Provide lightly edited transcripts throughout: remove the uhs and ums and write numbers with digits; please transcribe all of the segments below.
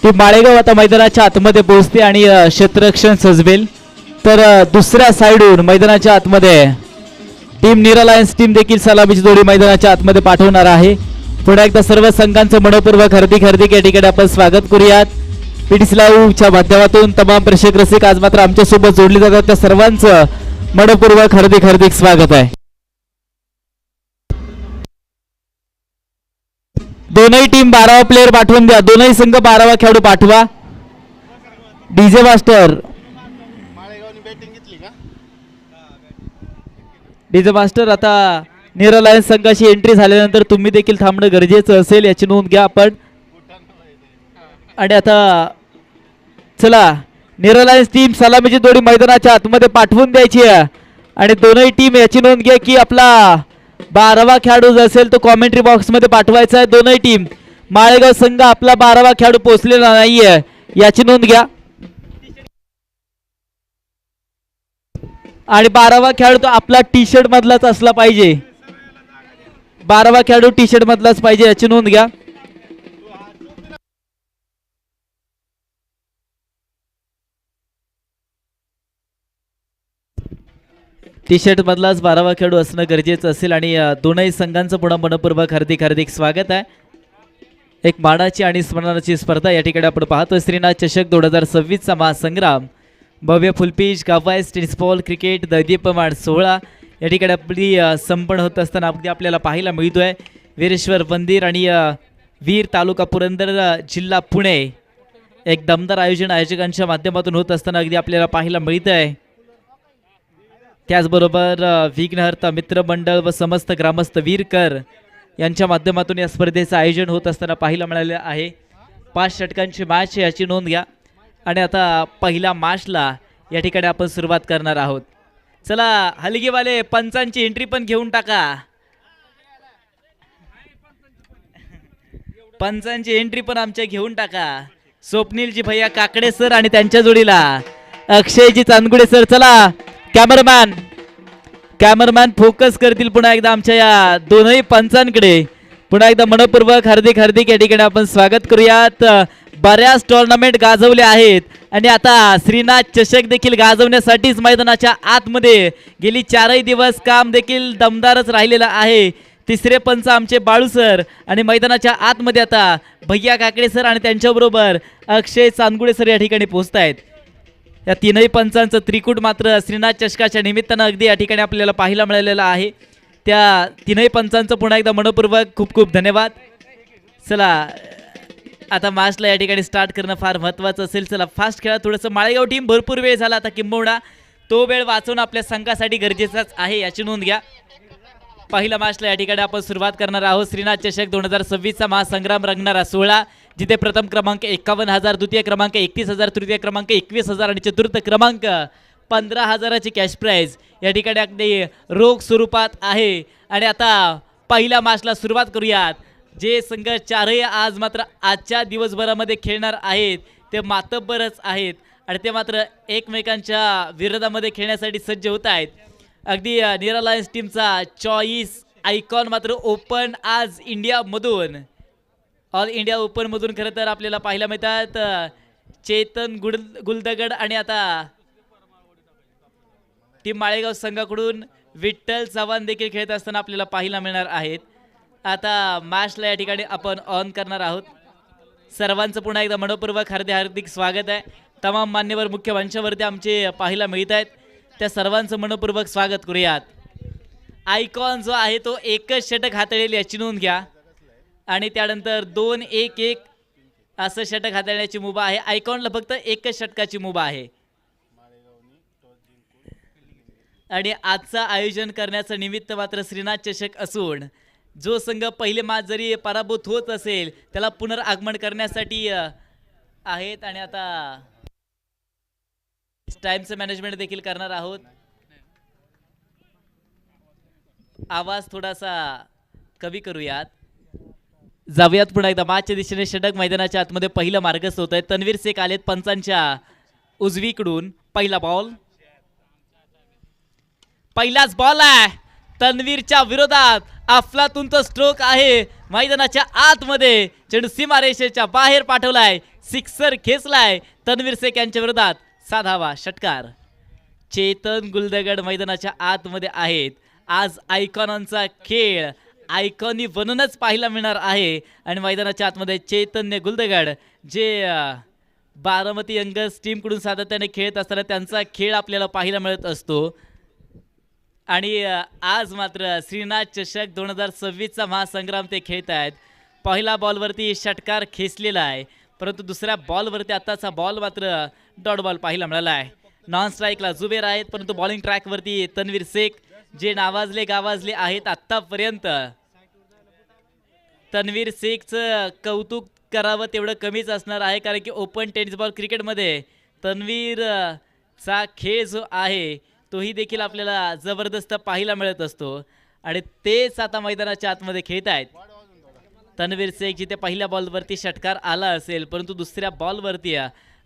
Team Malegaon आता मैदानाच्या आतमध्ये पोहोचते आणि क्षेत्ररक्षण सजवेल. तर दुसऱ्या साइडून मैदानाच्या आतमध्ये टीम निरालायन्स टीम देखील सलामीची जोडी मैदानाच्या आतमध्ये पाठवणार आहे. पुन्हा एकदा सर्व संघांचं मनपूर्वक हार्दिक हार्दिक या ठिकाणी आपण स्वागत करूयात. पीटीसी लाईव्हच्या माध्यमातून तमाम प्रेक्षक रसिक आज मात्र आमच्यासोबत जोडले जातात त्या सर्वांचं मनपूर्वक हार्दिक हार्दिक स्वागत आहे. दोनही टीम 12 प्लेयर पाठवून द्या. दोनही संघ 12 खेळाडू पाठवा. डीजे मास्टर डीजे मास्टर आता निरालायन्स संघाची एंट्री झाल्यानंतर तुम्ही देखील थांबणं गरजेचं असेल याची नोंद घ्या आपण. आणि आता चला निरालायन्स टीम सलामीची जोडी मैदानाच्या आतमध्ये पाठवून द्यायची आहे. आणि दोनही टीम याची नोंद घ्या की आपला 12वा खेळाडू जो असेल तो कॉमेंट्री बॉक्स मध्ये पाठवायचा आहे. दोनही टीम माळेगाव संघ आपला 12वा खेळाडू पोहोचलेला नाहीये याची नोंद घ्या. आणि 12वा खेळाडू तो आपला टी शर्ट मधलाच असला पाहिजे. 12वा खेळाडू टी शर्ट मधलाच पाहिजे याची नोंद घ्या. टी शर्ट मधलाच 12वा खेळाडू असणं गरजेचं असेल. आणि दोनही संघांचं पुन्हा मनपूर्वक हार्दिक हार्दिक स्वागत आहे. एक मानाची आणि स्मरणाची स्पर्धा या ठिकाणी आपण पाहतो. श्रीनाथ चषक 2026चा महासंग्राम भव्य फुलपीच गावायस टेनिस बॉल क्रिकेट दैदीप्यमान सोहळा या ठिकाणी आपली संपन्न होत असताना अगदी आपल्याला पाहायला मिळतोय. वीरेश्वर मंदिर आणि वीर तालुका पुरंदर जिल्हा पुणे एक दमदार आयोजन आयोजकांच्या माध्यमातून होत असताना अगदी आपल्याला पाहायला मिळत आहे. त्याचबरोबर विघ्नहर्ता मित्रमंडळ व समस्त ग्रामस्थ वीरकर यांच्या माध्यमातून या स्पर्धेचं आयोजन होत असताना पाहायला मिळाले आहे. 5 षटकांची मॅच याची नोंद घ्या. आणि आता पहिल्या मॅचला या ठिकाणी आपण सुरुवात करणार आहोत. चला हलगीवाले पंचांची एंट्री पण घेऊन टाका. पंचांची एंट्री पण आमच्या घेऊन टाका. स्वप्नीलजी भैया काकडे सर आणि त्यांच्या जोडीला अक्षयजी चांदगुडे सर. चला कॅमेरामॅन फोकस करतील पुन्हा एकदा आमच्या या दोनही पंचांकडे. पुन्हा एकदा मनपूर्वक हार्दिक हार्दिक या ठिकाणी आपण स्वागत करूयात. बऱ्याच टुर्नामेंट गाजवले आहेत आणि आता श्रीनाथ चषक देखील गाजवण्यासाठीच मैदानाच्या आतमध्ये गेली 4 दिवस काम देखील दमदारच राहिलेलं आहे. तिसरे पंच आमचे बाळू सर आणि मैदानाच्या आतमध्ये आता भैया काकडे सर आणि त्यांच्याबरोबर अक्षय चांदगुडे सर या ठिकाणी पोहोचत आहेत. या तीनही पंचांचं त्रिकूट मात्र श्रीनाथ चषकाच्या निमित्तानं अगदी या ठिकाणी आपल्याला पाहायला मिळालेलं आहे. त्या तीनही पंचांचं पुन्हा एकदा मनपूर्वक खूप खूप धन्यवाद. चला आता मॅचला या ठिकाणी स्टार्ट करणं फार महत्त्वाचं असेल. चला फास्ट खेळा थोडंसं. माळेगाव टीम भरपूर वेळ झाला आता किंबहुना तो वेळ वाचवणं आपल्या संघासाठी गरजेचंच आहे याची नोंद घ्या. पहिल्या मॅचला या ठिकाणी आपण सुरुवात करणार आहोत. श्रीनाथ चषक 2026चा महासंग्राम रंगणारा सोहळा जिथे प्रथम क्रमांक 51,000, द्वितीय क्रमांक 31,000, तृतीय क्रमांक 21,000 आणि चतुर्थ क्रमांक 15,000ची कॅश प्राईज या ठिकाणी अगदी रोख स्वरूपात आहे. आणि आता पहिल्या मॅचला सुरुवात करूयात. जे संघ चारही आज मात्र आजच्या दिवसभरामध्ये खेळणार आहेत ते मातब्बरच आहेत आणि ते मात्र एकमेकांच्या विरोधामध्ये खेळण्यासाठी सज्ज होत आहेत. अगदी निरालायन्स टीमचा चॉईस आयकॉन मात्र ओपन आज इंडियामधून ऑल इंडिया ओपनमधून खरं तर आपल्याला पाहायला मिळतात. चेतन गुलदगड आणि आता टीम माळेगाव संघाकडून विठ्ठल चव्हाण देखील खेळत असताना आपल्याला पाहायला मिळणार आहेत. आता मॅचला या ठिकाणी आपण ऑन करणार आहोत. सर्वांचं पुन्हा एकदा मनपूर्वक हार्दिक हार्दिक स्वागत आहे. तमाम मान्यवर मुख्य मंचावरती आमचे पाहायला मिळत आहेत त्या सर्वांचं मनपूर्वक स्वागत करूयात. आयकॉन जो आहे तो एकच षटक हाताळेल याची नोंद घ्या. आणि त्यानंतर 2-1-1 असं षटक हाताळण्याची मुभा आहे. आयकॉनला फक्त एकच षटकाची मुभा आहे. आणि आजचं आयोजन करण्याचं निमित्त मात्र श्रीनाथ चषक असून जो संघ पहिले मॅच जरी पराभूत होत असेल त्याला पुनरागमन करण्यासाठी आहेत. आणि आता टाइमचं मॅनेजमेंट देखील करणार आहोत. आवाज थोडासा कमी करूयात. जाऊयात पुन्हा एकदा मॅचच्या दिशेने. षटक मैदानाच्या आतमध्ये पहिलं मार्गस्थ होत आहे. तन्वीर शेख आलेत पंचांच्या उजवीकडून. पहिला बॉल, पहिलाच बॉल आहे तन्वीरच्या विरोधात. अफलातूनचा स्ट्रोक आहे मैदानाच्या आतमध्ये चेंडू सीमारेषेच्या बाहेर पाठवलाय, सिक्सर खेचलाय तन्वीर शेख यांच्या विरोधात साधावा षटकार. चेतन गुलदगड मैदानाच्या आतमध्ये आहेत. आज आयकॉनचा खेळ आयकॉनी बनूनच पाहायला मिळणार आहे आणि मैदानाच्या आतमध्ये चैतन्य गुलदगड जे बारामती यंगर्स टीमकडून सातत्याने खेळत असताना त्यांचा खेळ आपल्याला पाहायला मिळत असतो. आणि आज मात्र श्रीनाथ चषक 2026चा महासंग्राम ते खेळत आहेत. पहिला बॉलवरती षटकार खेचलेला आहे, परंतु दुसऱ्या बॉलवरती आताचा बॉल मात्र डॉट बॉल पाहायला मिळाला आहे. नॉन स्ट्राईकला जुबेर आहेत, परंतु बॉलिंग ट्रॅकवरती तन्वीर शेख जे नावाजले गावाजले आहेत. आत्तापर्यंत तन्वीर शेखचं कौतुक करावं तेवढं कमीच असणार आहे, कारण की ओपन टेनिस बॉल क्रिकेटमध्ये तन्वीरचा खेळ जो आहे तोही देखील आपल्याला जबरदस्त पाहायला मिळत असतो आणि तेच आता मैदानाच्या आतमध्ये खेळत आहेत. तन्वीर शेख जिथे पहिल्या बॉलवरती षटकार आला असेल, परंतु दुसऱ्या बॉलवरती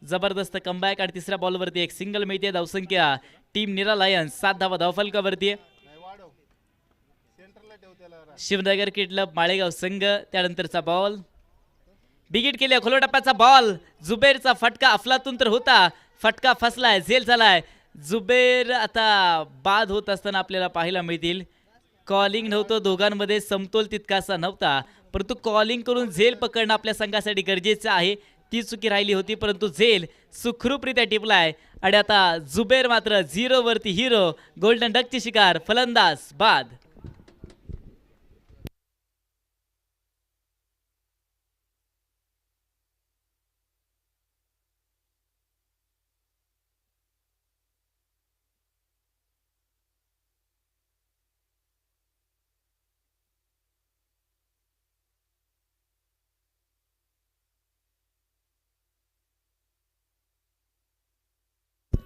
जबरदस्त कमबॅक आणि तिसऱ्या बॉलवरती एक सिंगल मिळते. धावसंख्या टीम निरा लायन्स 7 धावा धावफलकावरती. शिवनगर किडलब माळेगाव संघ त्यानंतरचा बॉल बिगिट केली. खोलो टप्प्याचा बॉल, जुबेरचा फटका अफलातून तर होता, फटका फसलाय, झेल झालाय. जुबेर आता बाद होत असताना आपल्याला पाहायला मिळतील. कॉलिंग नव्हतं, दोघांमध्ये समतोल तितकासा नव्हता, परंतु कॉलिंग करून झेल पकडणं आपल्या संघासाठी गरजेचं आहे. ती चुकी राहिली होती, परंतु झेल सुखरूपरित्या टिपलाय आणि आता जुबेर मात्र 0 वरती हिरो. गोल्डन डकची शिकार, फलंदाज बाद.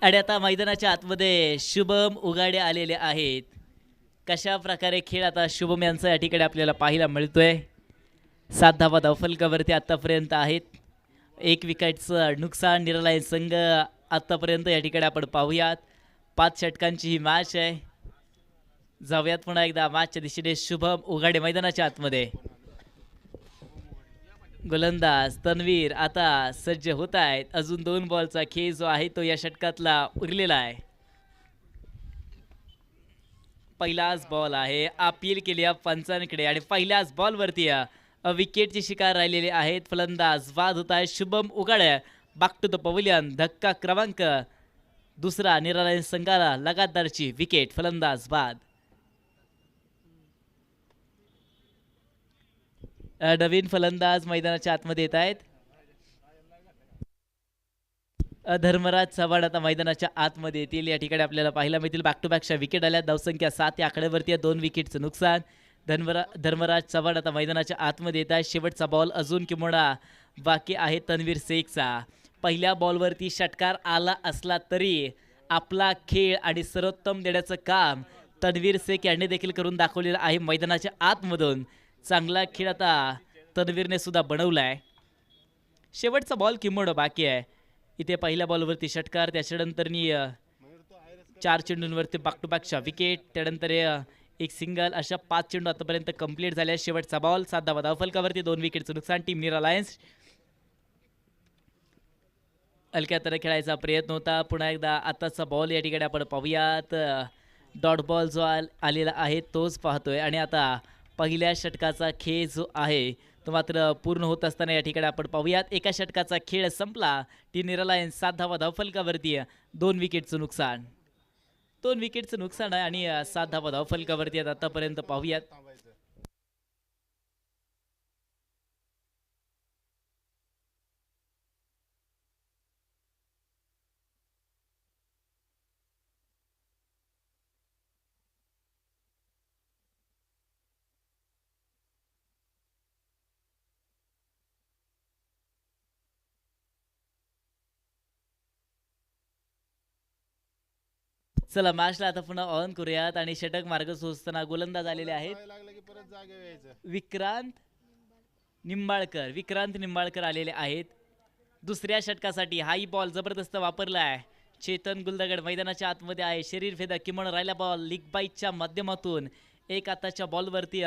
आणि आता मैदानाच्या आतमध्ये शुभम उगाडे आलेले आहेत. कशा प्रकारे खेळ आता शुभम यांचा या ठिकाणी आपल्याला पाहायला मिळतोय. 7 धावा धावफलकावरती आतापर्यंत आहेत. 1 विकेटचं नुकसान निरालायन संघ आतापर्यंत या ठिकाणी आपण पाहूयात. 5 षटकांची ही मॅच आहे. जाऊयात पुन्हा एकदा मॅचच्या दिशेने. शुभम उगाडे मैदानाच्या आतमध्ये. गोलंदाज तन्वीर आता सज्ज होत आहेत. अजून 2 बॉलचा खेळ जो आहे तो या षटकातला उरलेला आहे. पहिलाच बॉल आहे, अपील केली पंचांकडे आणि पहिल्याच बॉलवरती विकेटची शिकार राहिलेली आहेत. फलंदाज बाद होत आहे. Shubham Ugade back to the pavilion. धक्का क्रमांक 2 निरालायन संघाला लगातारची विकेट. फलंदाज बाद. नवीन फलंदाज मैदानाच्या आतमध्ये येत आहेत. धर्मराज चव्हाण आता मैदानाच्या आतमध्ये येतील. या ठिकाणी आपल्याला पाहायला मिळतील बॅक टू बॅकच्या विकेट आल्या. धावसंख्या 7 या आकड्यावरती 2 विकेटचं नुकसान. धर्मराज चव्हाण आता मैदानाच्या आतमध्ये येत आहे. शेवटचा बॉल अजून किंवा बाकी आहे तन्वीर शेखचा. पहिल्या बॉलवरती षटकार आला असला तरी आपला खेळ आणि सर्वोत्तम देण्याचं काम तन्वीर शेख यांनी देखील करून दाखवलेलं आहे. मैदानाच्या आतमधून चांगला खेळ आता तन्वीरने सुद्धा बनवलाय. शेवटचा बॉल किंमोड बाकी आहे. इथे पहिल्या बॉलवरती षटकार, त्याच्यानंतर 4 चेंडूंवरती बॅक टू बॅकच्या विकेट, त्यानंतर एक सिंगल, अशा 5 चेंडू आतापर्यंत कंप्लीट झाले. शेवटचा बॉल 7 धावा धावफलकावरती 2 विकेटचं नुकसान. टीम निरा लायन्स हलक्या तर खेळायचा प्रयत्न होता. पुन्हा एकदा आताचा बॉल या ठिकाणी आपण पाहूयात. डॉट बॉल जो आलेला आहे तोच पाहतोय आणि आता पहिल्या षटकाचा खेळ जो आहे तो मात्र पूर्ण होत असताना या ठिकाणी आपण पाहूयात. एका षटकाचा खेळ संपला. टीम निरा लायन्स 7 धावा धावफलकावरती 2 विकेटचं नुकसान. 2 विकेटचं नुकसान आहे आणि 7 धावा धावफलकावरती आतापर्यंत पाहूयात. चला मॅचला आता पुन्हा ऑन करूयात आणि षटक मार्ग सोसताना गोलंदाज आलेले आहेत. विक्रांत निंबाळकर आलेले आहेत. दुसऱ्या षटकासाठी हाई बॉल जबरदस्त वापरला आहे. चेतन गुलदगड मैदानाच्या आतमध्ये आहे. शरीर फेदा किमान राहिला बॉल लीग बाईच्या माध्यमातून एक आताच्या बॉलवरती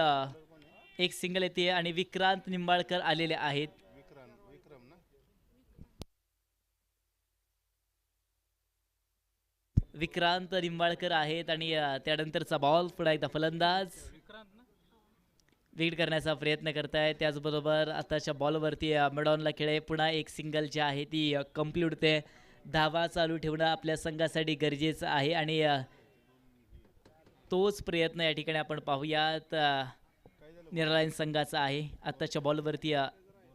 एक सिंगल येते आणि विक्रांत निंबाळकर आलेले आहेत. विक्रांत निंबाळकर आहेत आणि त्यानंतरचा बॉल पुन्हा एकदा फलंदाज लीड करण्याचा प्रयत्न करताय. त्याचबरोबर आताच्या बॉलवरती मिडॉनला खेळ पुन्हा एक सिंगल जी आहे ती कंप्लीट होते. धावा चालू ठेवणं आपल्या संघासाठी गरजेचं आहे आणि तोच प्रयत्न या ठिकाणी आपण पाहूयात निर्लायन संघाचा आहे. आताच्या बॉलवरती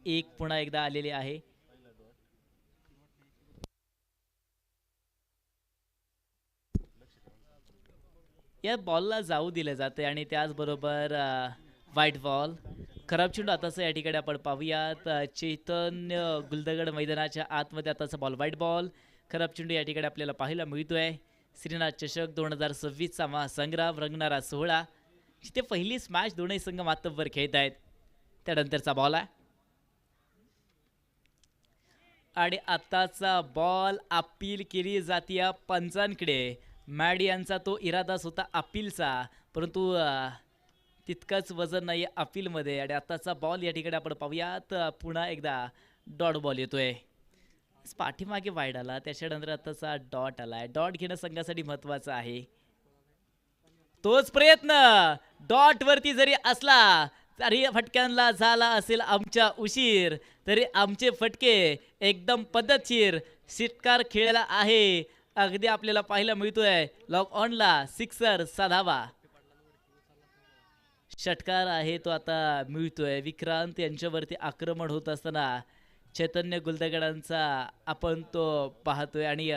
एक पुन्हा एकदा आलेले आहे. या बॉलला जाऊ दिलं जाते आणि त्याचबरोबर व्हाईट बॉल खराब चेंडू आताचं या ठिकाणी आपण पाहूयात. चैतन्य गुलदगड मैदानाच्या आतमध्ये आताचा बॉल व्हाईट बॉल खराब चेंडू या ठिकाणी आपल्याला पाहायला मिळतोय. श्रीनाथ चषक 2026चा महासंग्राम रंगणारा सोहळा जिथे पहिलीच मॅच दोन्ही संघ मातब्बर खेळत आहेत. त्यानंतरचा बॉल आहे आणि आताचा बॉल अपील केली जाते पंचांकडे. मॅडी यांचा तो इरादाच होता अपीलचा, परंतु तितकंच वजन नाही अपीलमध्ये. आणि आताचा बॉल या ठिकाणी आपण पाहूयात पुन्हा एकदा डॉट बॉल येतोय. पाठीमागे वाईड आला, त्याच्यानंतर आताचा डॉट आलाय. डॉट घेणं संघासाठी महत्वाचं आहे. तोच प्रयत्न डॉट वरती जरी असला तरी फटक्यांना झाला असेल आमच्या उशीर, तरी आमचे फटके एकदम पद्धतशीर षटकार खेळला आहे. अगदी आपल्याला पाहायला मिळतोय लॉक ऑनला सिक्सर साधावा षटकार आहे तो आता मिळतोय. विक्रांत यांच्यावरती आक्रमण होत असताना चैतन्य गुलदगडांचा आपण तो पाहतोय आणि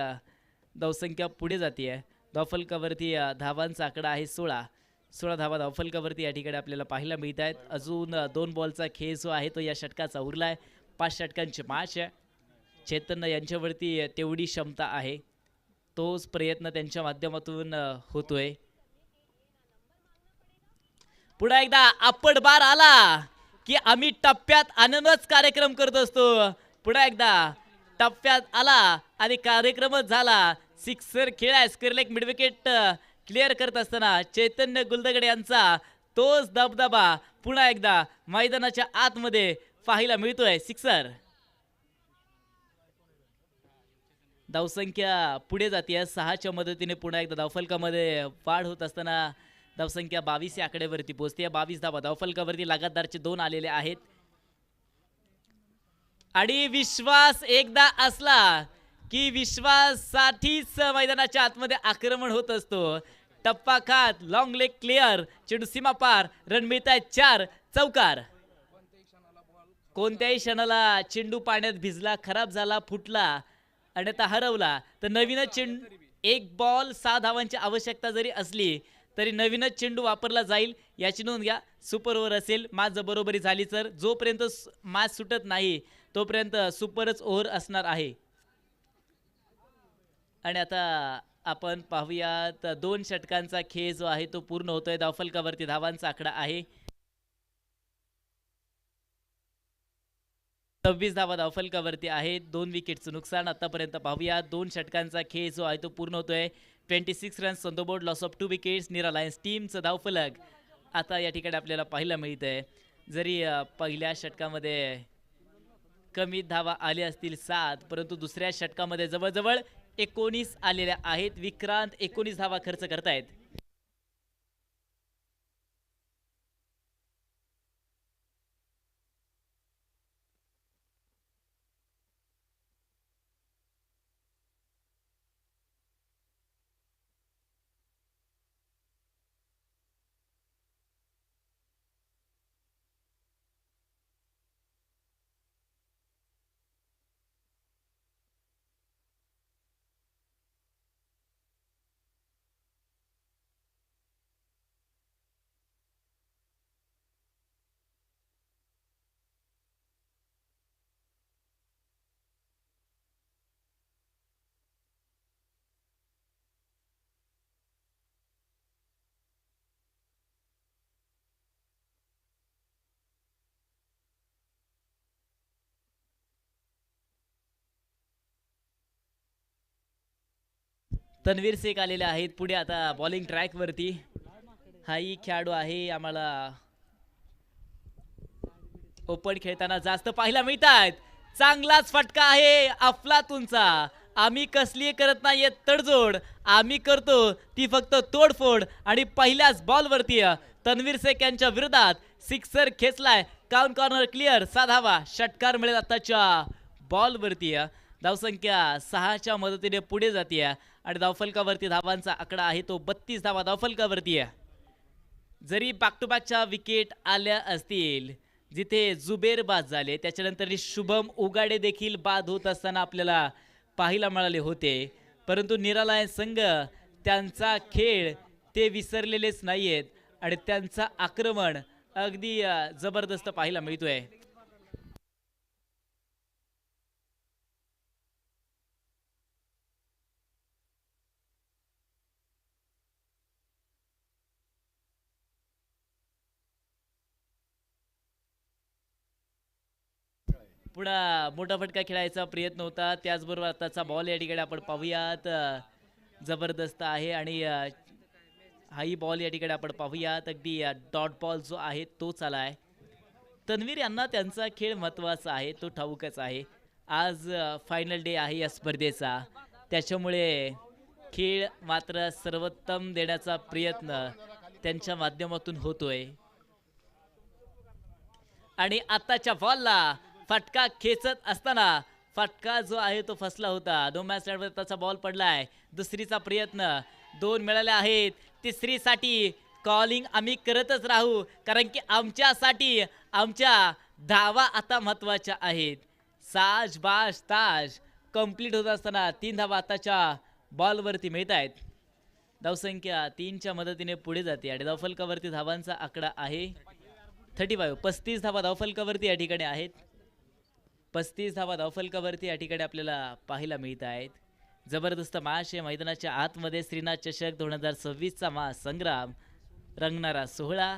धावसंख्या पुढे जाते. धावफलकावरती धावांचा आकडा आहे 16 धावा धावफलकावरती या ठिकाणी आपल्याला पाहायला मिळत आहेत. अजून 2 बॉलचा खेळ जो आहे तो या षटकाचा उरलाय. 5 षटकांची मॅच आहे. चैतन्य यांच्यावरती तेवढी क्षमता आहे, तोच प्रयत्न त्यांच्या माध्यमातून होतोय. पुन्हा एकदा आपट बार आला की आम्ही टप्प्यात आनंदच कार्यक्रम करत असतो. पुन्हा एकदा टप्प्यात आला आणि कार्यक्रमच झाला. सिक्सर खेळाय स्क्वेअर लेग मिडविकेट क्लिअर करत असताना चैतन्य गुलदगड यांचा तोच दबदबा पुन्हा एकदा मैदानाच्या आतमध्ये पाहायला मिळतोय. सिक्सर धावसंख्या पुढे जाते 6च्या मदतीने. पुन्हा एकदा धावफलकामध्ये वाढ होत असताना धावसंख्या 22 या आकड्यावरती पोहोचते. 22 धावा धावफलकावरती लगातारचे 2 आलेले आहेत. आणि विश्वास एकदा असला की विश्वासाठीच मैदानाच्या आतमध्ये आक्रमण होत असतो. टप्पा खात लॉंग लेग क्लिअर, चेंडू सीमा पार, रन मिळत आहेत 4 चौकार. कोणत्याही क्षणाला चेंडू पाण्यात भिजला, खराब झाला, फुटला आणि आता हरवला तर नवीनच चेंडू. 1 बॉल 6 धावांची आवश्यकता जरी असली तरी नवीनच चेंडू वापरला जाईल याची नोंद घ्या. सुपर ओव्हर असेल, मॅच बरोबरी झाली तर जोपर्यंत मॅच सुटत नाही तोपर्यंत सुपरच ओव्हर असणार आहे. आणि आता आपण पाहूयात 2 षटकांचा खेळ जो आहे तो पूर्ण होतोय. धावफलकावरती धावांचा आकडा आहे 26 धावा धावफलकावरती आहेत. 2 विकेटचं नुकसान. आतापर्यंत पाहूया 2 षटकांचा खेळ जो आहे तो पूर्ण होतोय. 26 runs on the board, loss of 2 wickets. Neera Lions टीमचं धावफलक आता या ठिकाणी आपल्याला पाहायला मिळत आहे. जरी पहिल्या षटकामध्ये कमी धावा आल्या असतील 7, परंतु दुसऱ्या षटकामध्ये जवळजवळ 19 आलेल्या आहेत. विक्रांत 19 धावा खर्च करतायत. तन्वीर शेख आलेले आहेत पुढे आता बॉलिंग ट्रॅकवरती. हाही खेळाडू आहे, आम्हाला ओपन खेळताना जास्त पाहायला मिळतात. चांगलाच फटका आहे अफलातूनचा. आम्ही कसली करत नाहीये तडजोड, आम्ही करतो ती फक्त तोडफोड. आणि पहिल्याच बॉलवरती तन्वीर शेख यांच्या विरोधात सिक्सर खेचलाय. Count corner clear. साधावा षटकार मिळेल आताच्या बॉलवरती. धावसंख्या 6च्या मदतीने पुढे जाते आणि धावफलकावरती धावांचा आकडा आहे तो 32 धावा धावफलकावरती आहे. जरी बॅक टू बॅकच्या विकेट आल्या असतील, जिथे जुबेर बाद झाले त्याच्यानंतर शुभम उगाडे देखील बाद होत असताना आपल्याला पाहायला मिळाले होते, परंतु निराला संघ त्यांचा खेळ ते विसरलेलेच नाहीयेत आणि त्यांचा आक्रमण अगदी जबरदस्त पाहायला मिळतोय. पुढा मोठा फटका खेळायचा प्रयत्न होता. त्याचबरोबर आताचा बॉल या ठिकाणी आपण पाहूयात जबरदस्त आहे आणि हाही बॉल या ठिकाणी आपण पाहूयात. अगदी डॉट बॉल जो आहे तो चालाय. तन्वीर यांना त्यांचा खेळ महत्त्वाचा आहे तो ठाऊकच आहे. आज फायनल डे आहे या स्पर्धेचा, त्याच्यामुळे खेळ मात्र सर्वोत्तम देण्याचा प्रयत्न त्यांच्या माध्यमातून होतोय. आणि आताच्या बॉलला फटका खेचत असताना फटका जो आहे तो फसला होता. नो मॅच लँडवर त्याचा बॉल पडलाय. दुसरीचा प्रयत्न, 2 मिळाले आहेत. तिसरीसाठी कॉलिंग आम्ही करतच राहू, कारण की आमच्यासाठी आमच्या धावा आता महत्त्वाच्या आहेत. साज बाज ताज कंप्लीट होत असताना 3 धावा आताच्या बॉलवरती मिळत आहेत. धावसंख्या 3च्या मदतीने पुढे जाते आणि धावफलकावरती धावांचा आकडा आहे 35. 35 धावा धावफलकावरती या ठिकाणी आहेत. 35 धावा धावफलकावरती या ठिकाणी आपल्याला पाहायला मिळत आहेत. जबरदस्त मॅच आहे. मैदानाच्या आतमध्ये श्रीनाथ चषक 2026चा महासंग्राम रंगणारा सोहळा.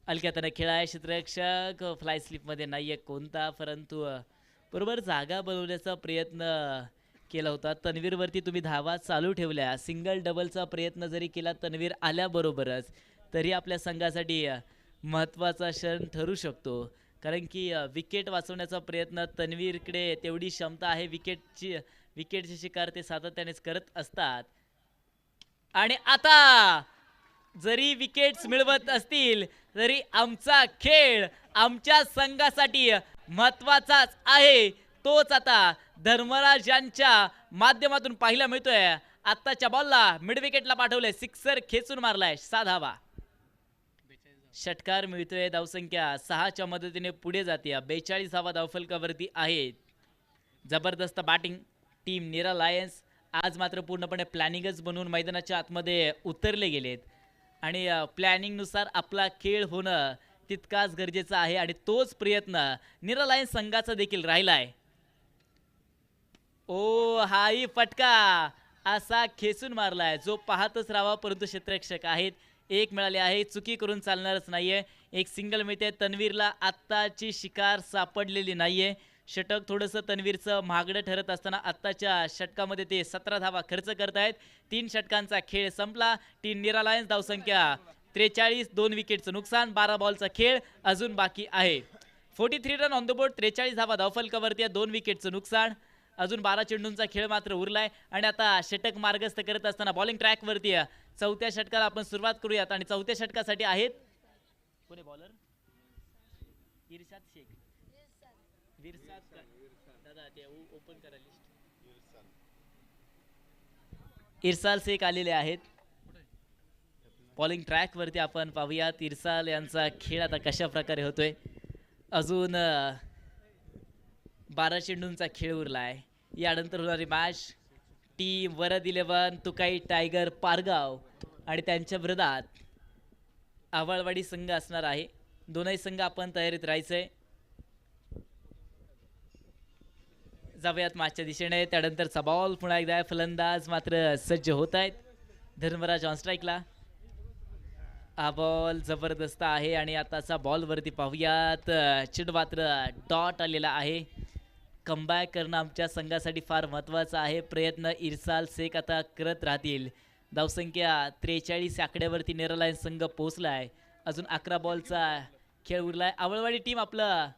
अलक्याताने खेळाय क्षेत्ररक्षक, फ्लाय स्लिपमध्ये नाहीये कोणता, परंतु बरोबर जागा बनवण्याचा प्रयत्न केला होता. तन्वीरवरती तुम्ही धावा चालू ठेवल्या, सिंगल डबलचा प्रयत्न जरी केला तन्वीर आल्याबरोबरच, तरी आपल्या संघासाठी महत्त्वाचा क्षण ठरू शकतो, कारण की विकेट वाचवण्याचा प्रयत्न तन्वीरकडे तेवढी क्षमता आहे. विकेटची शिकार ते सातत्यानेच करत असतात. आणि आता जरी विकेट्स मिळवत असतील तरी आमचा खेळ आमच्या संघासाठी महत्त्वाचाच आहे. तोच आता धर्मराज यांच्या माध्यमातून पाहायला मिळतोय. आत्ताच्या बॉलला मिड विकेटला पाठवलंय, सिक्सर खेचून मारलाय. 6 धावा षटकार मिळतोय. धावसंख्या 6च्या मदतीने पुढे जाते. 42 धावा धावफलकावरती आहेत. जबरदस्त बॅटिंग टीम नीरा लायन्स आज मात्र पूर्णपणे प्लॅनिंगच बनवून मैदानाच्या आतमध्ये उतरले गेलेत आणि प्लॅनिंगनुसार आपला खेळ होणं तितकाच गरजेचं आहे आणि तोच प्रयत्न नीरा लायन्स संघाचा देखील राहिला आहे. ओ हाही फटका असा खेचून मारलाय जो पाहतच राहावा, परंतु क्षेत्ररक्षक आहेत. 1 मिळाले आहे. चुकी करून चालणारच नाहीये. एक सिंगल मिळते. तन्वीरला आत्ताची शिकार सापडलेली नाहीये. षटक थोडंसं तन्वीरचं महागडं ठरत असताना आत्ताच्या षटकामध्ये ते 17 धावा खर्च करतायत. 3 षटकांचा खेळ संपला. टीम नीरा लायन्स धावसंख्या 43, 2 विकेटचं नुकसान, 12 बॉलचा खेळ अजून बाकी आहे. 43 रन ऑन द बोर्ड, 43 धावा धावफलकावरती, 2 विकेटचं नुकसान, अजून 12 चेंडूंचा खेळ मात्र उरलाय. आणि आता षटक मार्गस्थ करत असताना बॉलिंग ट्रॅकवरती 4थ्या षटकाला आपण सुरुवात करूयात. आणि 4थ्या षटकासाठी आहेत कोणी बॉलर? इरशाद शेख. दादा ते ओपन करा लिस्ट. इरसाल शेख आलेले आहेत बॉलिंग ट्रॅकवरती. आपण पाहूयात इरसाल यांचा खेळ आता कशा प्रकारे होतोय. अजून 12 चेंडूंचा खेळ उरला आहे. यानंतर होणारी match team Varad 11 Tukai tiger Pargaon आणि त्यांच्या विरोधात आवळवाडी संघ असणार आहे. दोनही संघ आपण तयारीत राहायचंय. जाऊयात मॅचच्या दिशेने. त्यानंतरचा बॉल पुन्हा एकदा फलंदाज मात्र सज्ज होत आहेत. धर्मराज ऑन स्ट्राईकला. हा बॉल जबरदस्त आहे आणि आताचा बॉलवरती पाहूयात चेंडू मात्र डॉट आलेला आहे. कमबॅक करणं आमच्या संघासाठी फार महत्त्वाचं आहे. प्रयत्न इरसाल शेख आता करत राहतील. धावसंख्या 43 आकड्यावरती नीरा लायन्स संघ पोहोचला आहे. अजून 11 बॉलचा खेळ उरलाय. आवळवाडी टीम आपलं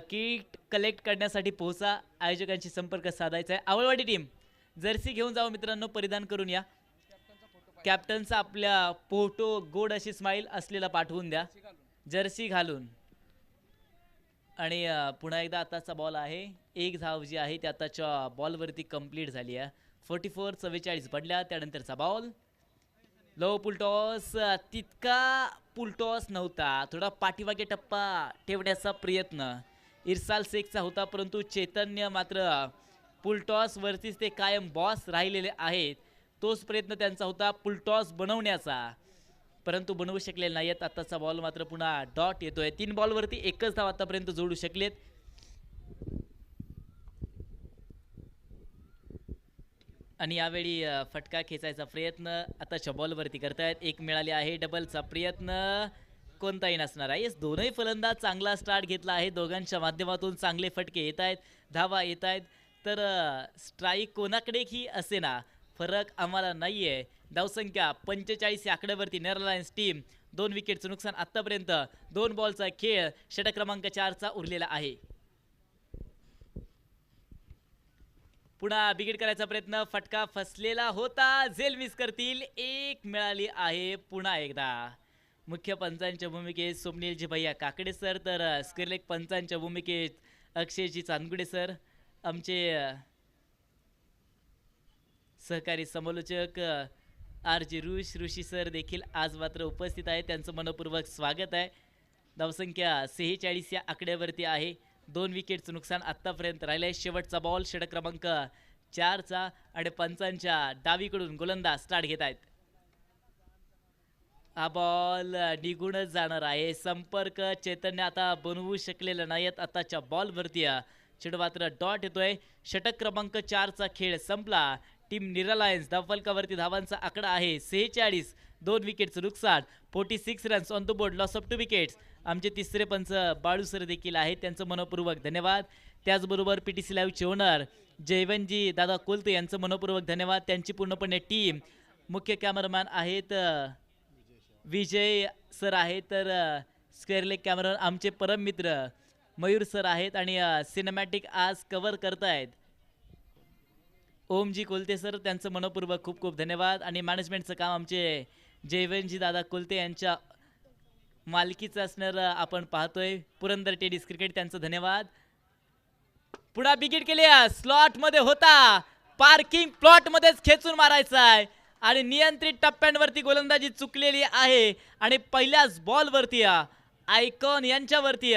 किट कलेक्ट करण्यासाठी पोहोचा. आयोजकांशी संपर्क साधायचा आहे. आवळवाडी टीम जर्सी घेऊन जावं मित्रांनो, परिधान करून या. कॅप्टनचा आपल्या फोटो गोड अशी स्माईल असलेला पाठवून द्या जर्सी घालून. आणि पुन्हा एकदा आताचा बॉल आहे. एक धाव जी आहे ती आताच्या बॉलवरती कंप्लीट झाली आहे. 44-44 पडल्या. त्यानंतरचा बॉल लो पुलटॉस. तितका पुलटॉस नव्हता, थोडा पाठीमागे टप्पा ठेवण्याचा प्रयत्न इरसाल शेखचा होता, परंतु चैतन्य मात्र पुलटॉस वरतीच ते कायम बॉस राहिलेले आहेत. तोच प्रयत्न त्यांचा होता पुलटॉस बनवण्याचा, परंतु बनवू शकलेले नाहीत. आताचा बॉल मात्र पुन्हा डॉट येतोय. 3 बॉलवरती एकच धाव आतापर्यंत जोडू शकलेत. आणि यावेळी फटका खेचायचा प्रयत्न आताच्या बॉलवरती करतायत. एक मिळाली आहे. डबलचा प्रयत्न कोणताही नसणार आहे. दोनही फलंदाज चांगला स्टार्ट घेतला आहे. दोघांच्या माध्यमातून चांगले फटके येत आहेत, धावा येत आहेत. तर स्ट्राईक कोणाकडेही असे ना, फरक आम्हाला नाही आहे. धावसंख्या 45 या आकड्यावरती नेदरलँड्स टीम. 2 विकेटचं नुकसान आतापर्यंत. 2 बॉलचा खेळ षटक क्रमांक 4चा उरलेला आहे. पुन्हा बिगिट करायचा प्रयत्न, फटका फसलेला होता. झेल मिस करतील. एक मिळाली आहे. पुन्हा एकदा मुख्य पंचांच्या भूमिकेत स्वप्नीलजी भैया काकडे सर, तर स्क्वेअरलेग पंचांच्या भूमिकेत अक्षयजी चांदगुडे सर, आमचे सहकारी समालोचक RJ ऋषी सर देखील आज मात्र उपस्थित आहे. त्यांचं मनपूर्वक स्वागत आहे. धावसंख्या 46 या आकड्यावरती आहे. 2 विकेटचं नुकसान आतापर्यंत राहिलंय. शेवटचा बॉल षटक क्रमांक 4चा आणि पंचांच्या डावीकडून गोलंदाज स्टार्ट घेत आहेत. हा बॉल निघूनच जाणार आहे. संपर्क चैतन्य आता बनवू शकलेला नाहीत. आताच्या बॉलवरती चेंडू मात्र डॉट येतोय. षटक क्रमांक 4चा खेळ संपला. टीम नेदरलँड्स धावफलकावरती धावांचा आकडा आहे 46. 2 विकेटचं नुकसान. 46 runs on the board. Loss of 2 wickets. आमचे तिसरे पंच बाळू सर देखील आहेत, त्यांचं मनपूर्वक धन्यवाद. त्याचबरोबर PTC लाईव्हचे ओनर जयवंतजी दादा कोलते यांचं मनपूर्वक धन्यवाद. त्यांची पूर्णपणे टीम. मुख्य कॅमेरामॅन आहेत विजय सर आहेत, तर स्क्वेअरलेग कॅमेरा आमचे परम मित्र मयूर सर आहेत आणि सिनेमॅटिक आज कव्हर करतायत ओमजी कोलते सर, त्यांचं मनपूर्वक खूप खूप धन्यवाद. आणि मॅनेजमेंटचं काम आमचे जयवंतजी दादा कोलते यांच्या मालकीचं असणार आपण पाहतोय पुरंदर टेनिस क्रिकेट, त्यांचं धन्यवाद. पुन्हा बिगिट केली. स्लॉट मध्ये होता, पार्किंग प्लॉट मध्येच खेचून मारायचा आहे आणि नियंत्रित टप्प्यांवरती गोलंदाजी चुकलेली आहे. आणि पहिल्याच बॉलवरती आयकॉन यांच्यावरती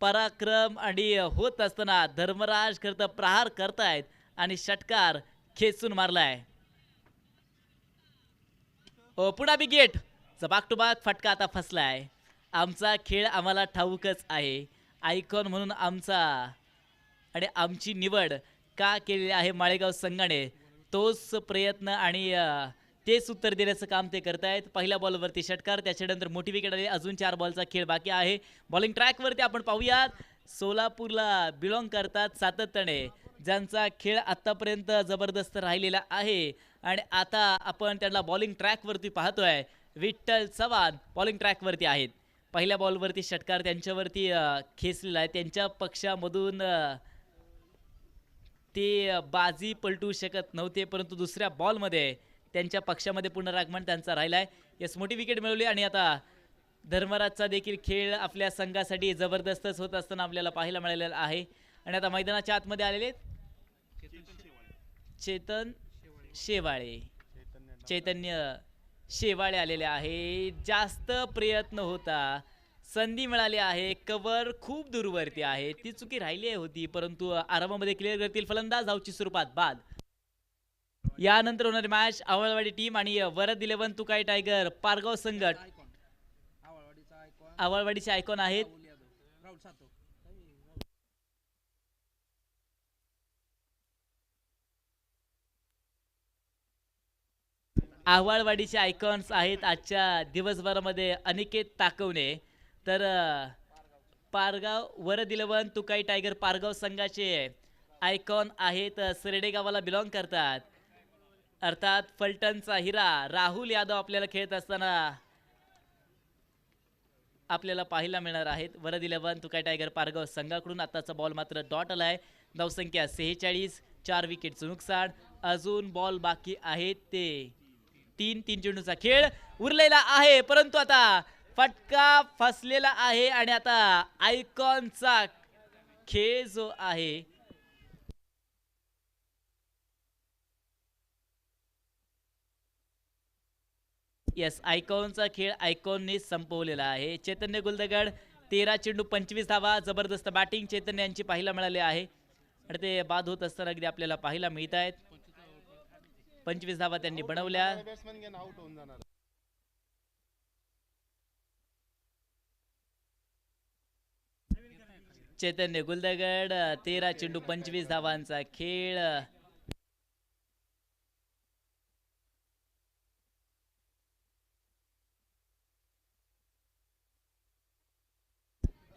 पराक्रम आणि होत असताना धर्मराज करता प्रहार करतायत आणि षटकार खेचून मारलाय. पुन्हा बिगेट. बाक टू बाक फटका आता फसलाय. आमचा खेळ आम्हाला ठाऊकच आहे. आयकॉन म्हणून आमचा आणि आमची निवड का केलेली आहे माळेगाव संघाने, तोच प्रयत्न आणि तेच उत्तर देण्याचं काम ते करतायत. पहिल्या बॉलवरती षटकार, त्याच्यानंतर मोठी विकेट आली. अजून 4 बॉलचा खेळ बाकी आहे. बॉलिंग ट्रॅकवरती आपण पाहूयात. सोलापूरला बिलॉंग करतात सातत्याने, ज्यांचा खेळ आतापर्यंत जबरदस्त राहिलेला आहे आणि आता आपण त्यांना बॉलिंग ट्रॅकवरती पाहतोय. विठ्ठल चव्हाण बॉलिंग ट्रॅकवरती आहेत. पहिल्या बॉलवरती षटकार त्यांच्यावरती खेचलेला आहे. त्यांच्या पक्षामधून ते बाजी पलटू शकत नव्हते, परंतु दुसऱ्या बॉलमध्ये त्यांच्या पक्षामध्ये पुनरागमन त्यांचा राहिलाय. यस, मोठी विकेट मिळवली आणि आता धर्मराजचा देखील खेळ आपल्या संघासाठी जबरदस्तच होत असताना आपल्याला पाहायला मिळालेला आहे. आणि आता मैदानाच्या आतमध्ये आलेले चैतन्य शेवाळे आलेले आहे. जास्त प्रयत्न होता, संधी मिळाली आहे. कव्हर खूप दूरवरती आहे, ती चुकी राहिली होती, परंतु आरामामध्ये क्लिअर करतील फलंदाज. धावची स्वरूपात बाद. यानंतर होणारी मॅच आवळवाडी टीम आणि वरद 11 तुकाई टायगर पारगाव संघट. आवळवाडीचे आयकॉन आहेत आवळवाडीचे आयकॉन्स आहेत आजच्या दिवसभरामध्ये अनिकेत ताकवणे, तर पारगाव वरद 11 तुकाई टायगर पारगाव संघाचे आयकॉन आहेत. सरडे गावाला बिलॉंग करतात, अर्थात फलटणचा हिरा राहुल यादव आपल्याला खेळत असताना आपल्याला पाहायला मिळणार आहेत. वरद 11 तुकाई टायगर पारगाव संघाकडून आताचा बॉल मात्र डॉट आलाय. धावसंख्या 46, 4 विकेटचं नुकसान. अजून बॉल बाकी आहेत ते 3 चेंडूचा खेळ उरलेला आहे, परंतु आता फटका फसलेला आहे आणि आता आयकॉनचा खेळ जो आहे येस आयकॉनचा खेळ आयकॉनने संपवलेला आहे. चैतन्य गुलदगड 13 चेंडू 25 धावा. जबरदस्त बॅटिंग चैतन्य यांची पाहायला मिळाली आहे आणि ते बाद होत असताना अगदी आपल्याला पाहायला मिळत आहेत. 25 धावा त्यांनी बनवल्या. चैतन्य गुलदगड 13 चेंडू 25 धावांचा खेळ.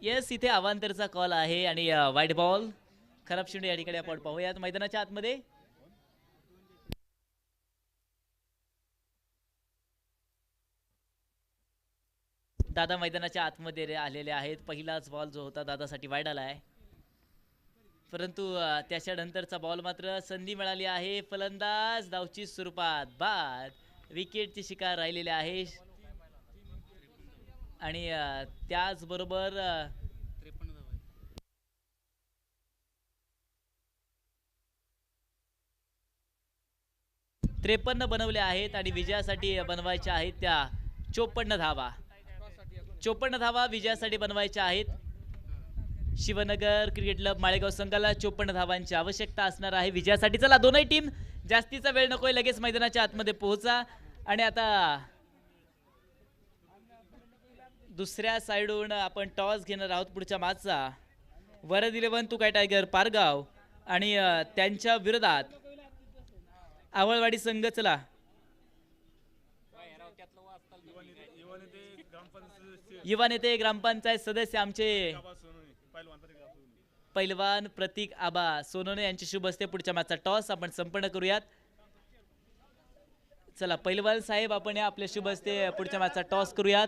येस इथे अवांतरचा कॉल आहे आणि वाईट बॉल. खराब चेंडू या ठिकाणी आपण पाहूयात मैदानाच्या आतमध्ये. दादा मैदानाच्या आतमध्ये आलेले आहेत. पहिलाच बॉल जो होता दादासाठी वाईड आला आहे, परंतु त्याच्यानंतरचा बॉल मात्र संधी मिळाली आहे. फलंदाज धावची स्वरूपात बाद. विकेटची शिकार राहिलेली आहे आणि त्याचबरोबर 53 बनवले आहेत आणि विजयासाठी बनवायच्या आहेत त्या 54 धावा. 54 धावा विजयासाठी बनवायच्या आहेत. शिवनगर क्रिकेट क्लब माळेगाव संघाला 54 धावांची आवश्यकता असणार आहे विजयासाठी. चला दोनही टीम जास्तीचा वेळ नकोय, लगेच मैदानाच्या आतमध्ये पोहोचा. आणि आता दुसऱ्या साइडून आपण टॉस घेणार आहोत पुढच्या मॅचचा. वरद 11 तुकाई टायगर पारगाव आणि त्यांच्या विरोधात आवळवाडी संघ. चला युवा नेते ग्रामपंचायत सदस्य आमचे पैलवान प्रतीक आबा सोनोने यांची शुभ हस्ते पुढच्या मॅचचा टॉस आपण संपन्न करूयात. चला पैलवान साहेब आपण या आपल्या शुभ हस्ते पुढच्या मॅचचा टॉस करूयात.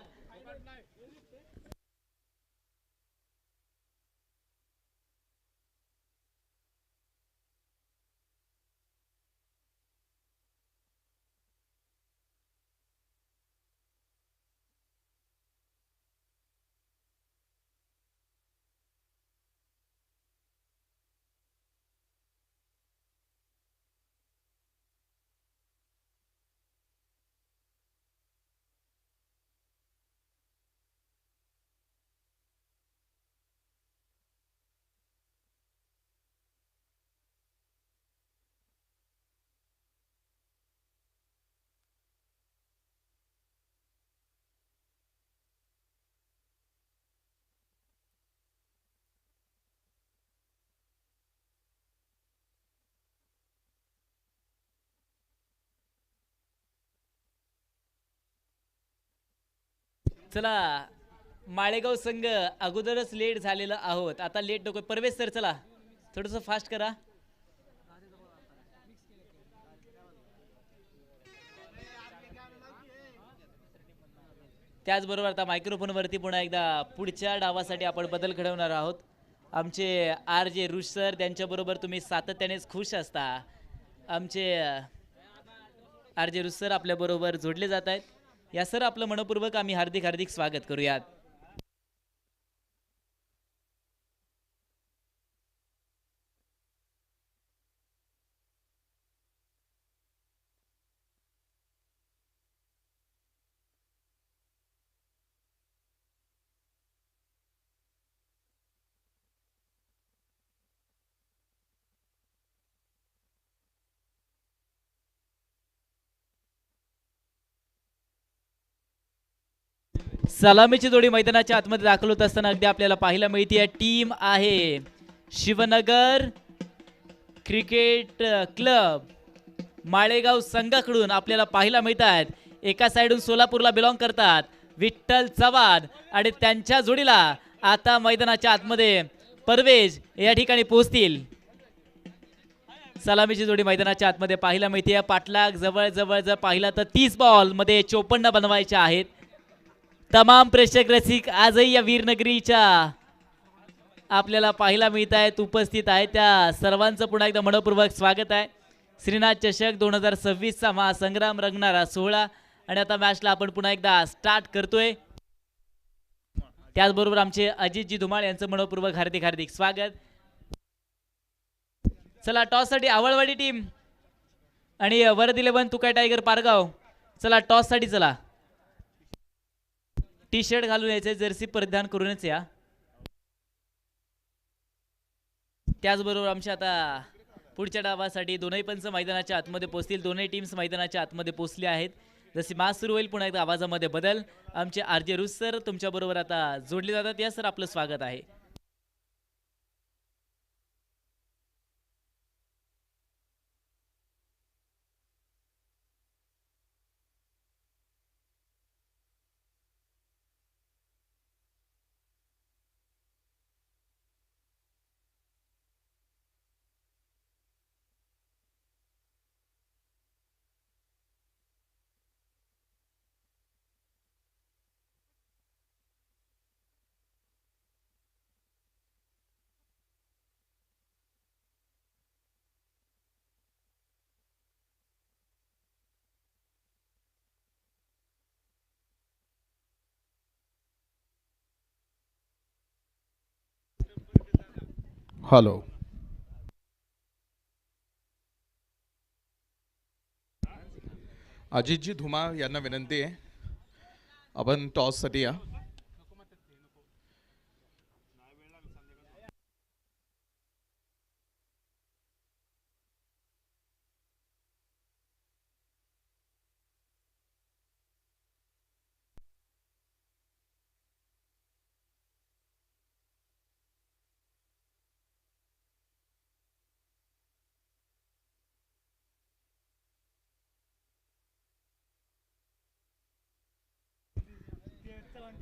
चला माळेगाव संघ अगोदरच लेट झालेला आहोत, आता लेट नको. परवेश सर चला थोडंसं फास्ट करा. त्याचबरोबर आता मायक्रोफोनवरती पुन्हा एकदा पुढच्या डावासाठी आपण बदल घडवणार आहोत. आमचे RJ रुश सर त्यांच्याबरोबर तुम्ही सातत्यानेच खुश असता. आमचे RJ रुश सर आपल्याबरोबर जोडले जात आहेत. या सर आपलं मनपूर्वक आम्ही हार्दिक हार्दिक स्वागत करूयात. सलामीची जोडी मैदानाच्या आतमध्ये दाखल होत असताना अगदी आपल्याला पाहायला मिळते टीम आहे शिवनगर क्रिकेट क्लब माळेगाव संघाकडून आपल्याला पाहायला मिळत आहेत. एका साइडून सोलापूरला बिलॉंग करतात विठ्ठल चव्हाण आणि त्यांच्या जोडीला आता मैदानाच्या आतमध्ये परवेज या ठिकाणी पोहोचतील. सलामीची जोडी मैदानाच्या आतमध्ये पाहायला मिळते. पाठलाग जवळ जवळ जर पाहिला तर 30 बॉल मध्ये 54 बनवायचे आहेत. तमाम प्रेक्षक रसिक आजही या वीरनगरीच्या आपल्याला पाहायला मिळत आहेत, उपस्थित आहेत, त्या सर्वांचं पुन्हा एकदा मनपूर्वक स्वागत आहे. श्रीनाथ चषक 2026चा महासंग्राम रंगणारा सोहळा आणि आता मॅचला आपण पुन्हा एकदा स्टार्ट करतोय. त्याचबरोबर आमचे अजितजी धुमाळ यांचं मनपूर्वक हार्दिक हार्दिक स्वागत. चला टॉस साठी आवळवाडी टीम आणि वरद 11 तुकाय टायगर पारगाव. चला टॉस साठी चला. टी शर्ट घालून यायचे, जर्सी परिधान करूनच या. त्याचबरोबर आमच्या आता पुढच्या डावासाठी दोनही पंच मैदानाच्या आतमध्ये पोहोचतील. दोनही टीम्स मैदानाच्या आतमध्ये पोहोचले आहेत. जशी मॅच सुरू होईल पुन्हा एकदा आवाजामध्ये बदल. आमचे आरजे रुस सर तुमच्याबरोबर आता जोडले जातात. या सर आपलं स्वागत आहे. हॅलो. अजितजी धुमाळ यांना विनंती आहे, आपण टॉससाठी या.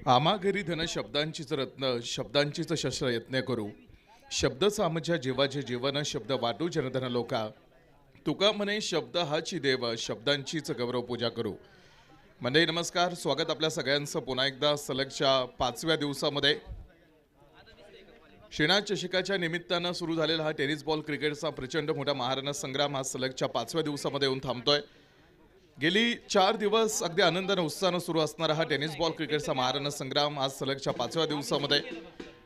आम्हा घरी धन शब्दांचीच रत्न, शब्दांचीच शस्त्र यत्न करू. शब्दच आमच्या जीवाचे जीवन, शब्द वाटू जनधन लोका. तुका म्हणे शब्द हाची देव, शब्दांचीच गौरव पूजा करू. मंडळी नमस्कार, स्वागत आपल्या सगळ्यांचं पुन्हा एकदा सलगच्या 5व्या दिवसामध्ये. श्रीनाथ चषकाच्या निमित्तानं सुरू झालेला हा टेनिस बॉल क्रिकेटचा प्रचंड मोठा महारण संग्राम हा सलगच्या 5व्या दिवसामध्ये येऊन थांबतोय. गेली 4 दिवस अगदी आनंदाने उत्साहानं सुरू असणारा हा टेनिस बॉल क्रिकेटचा महारण संग्राम आज सलगच्या 5व्या दिवसामध्ये.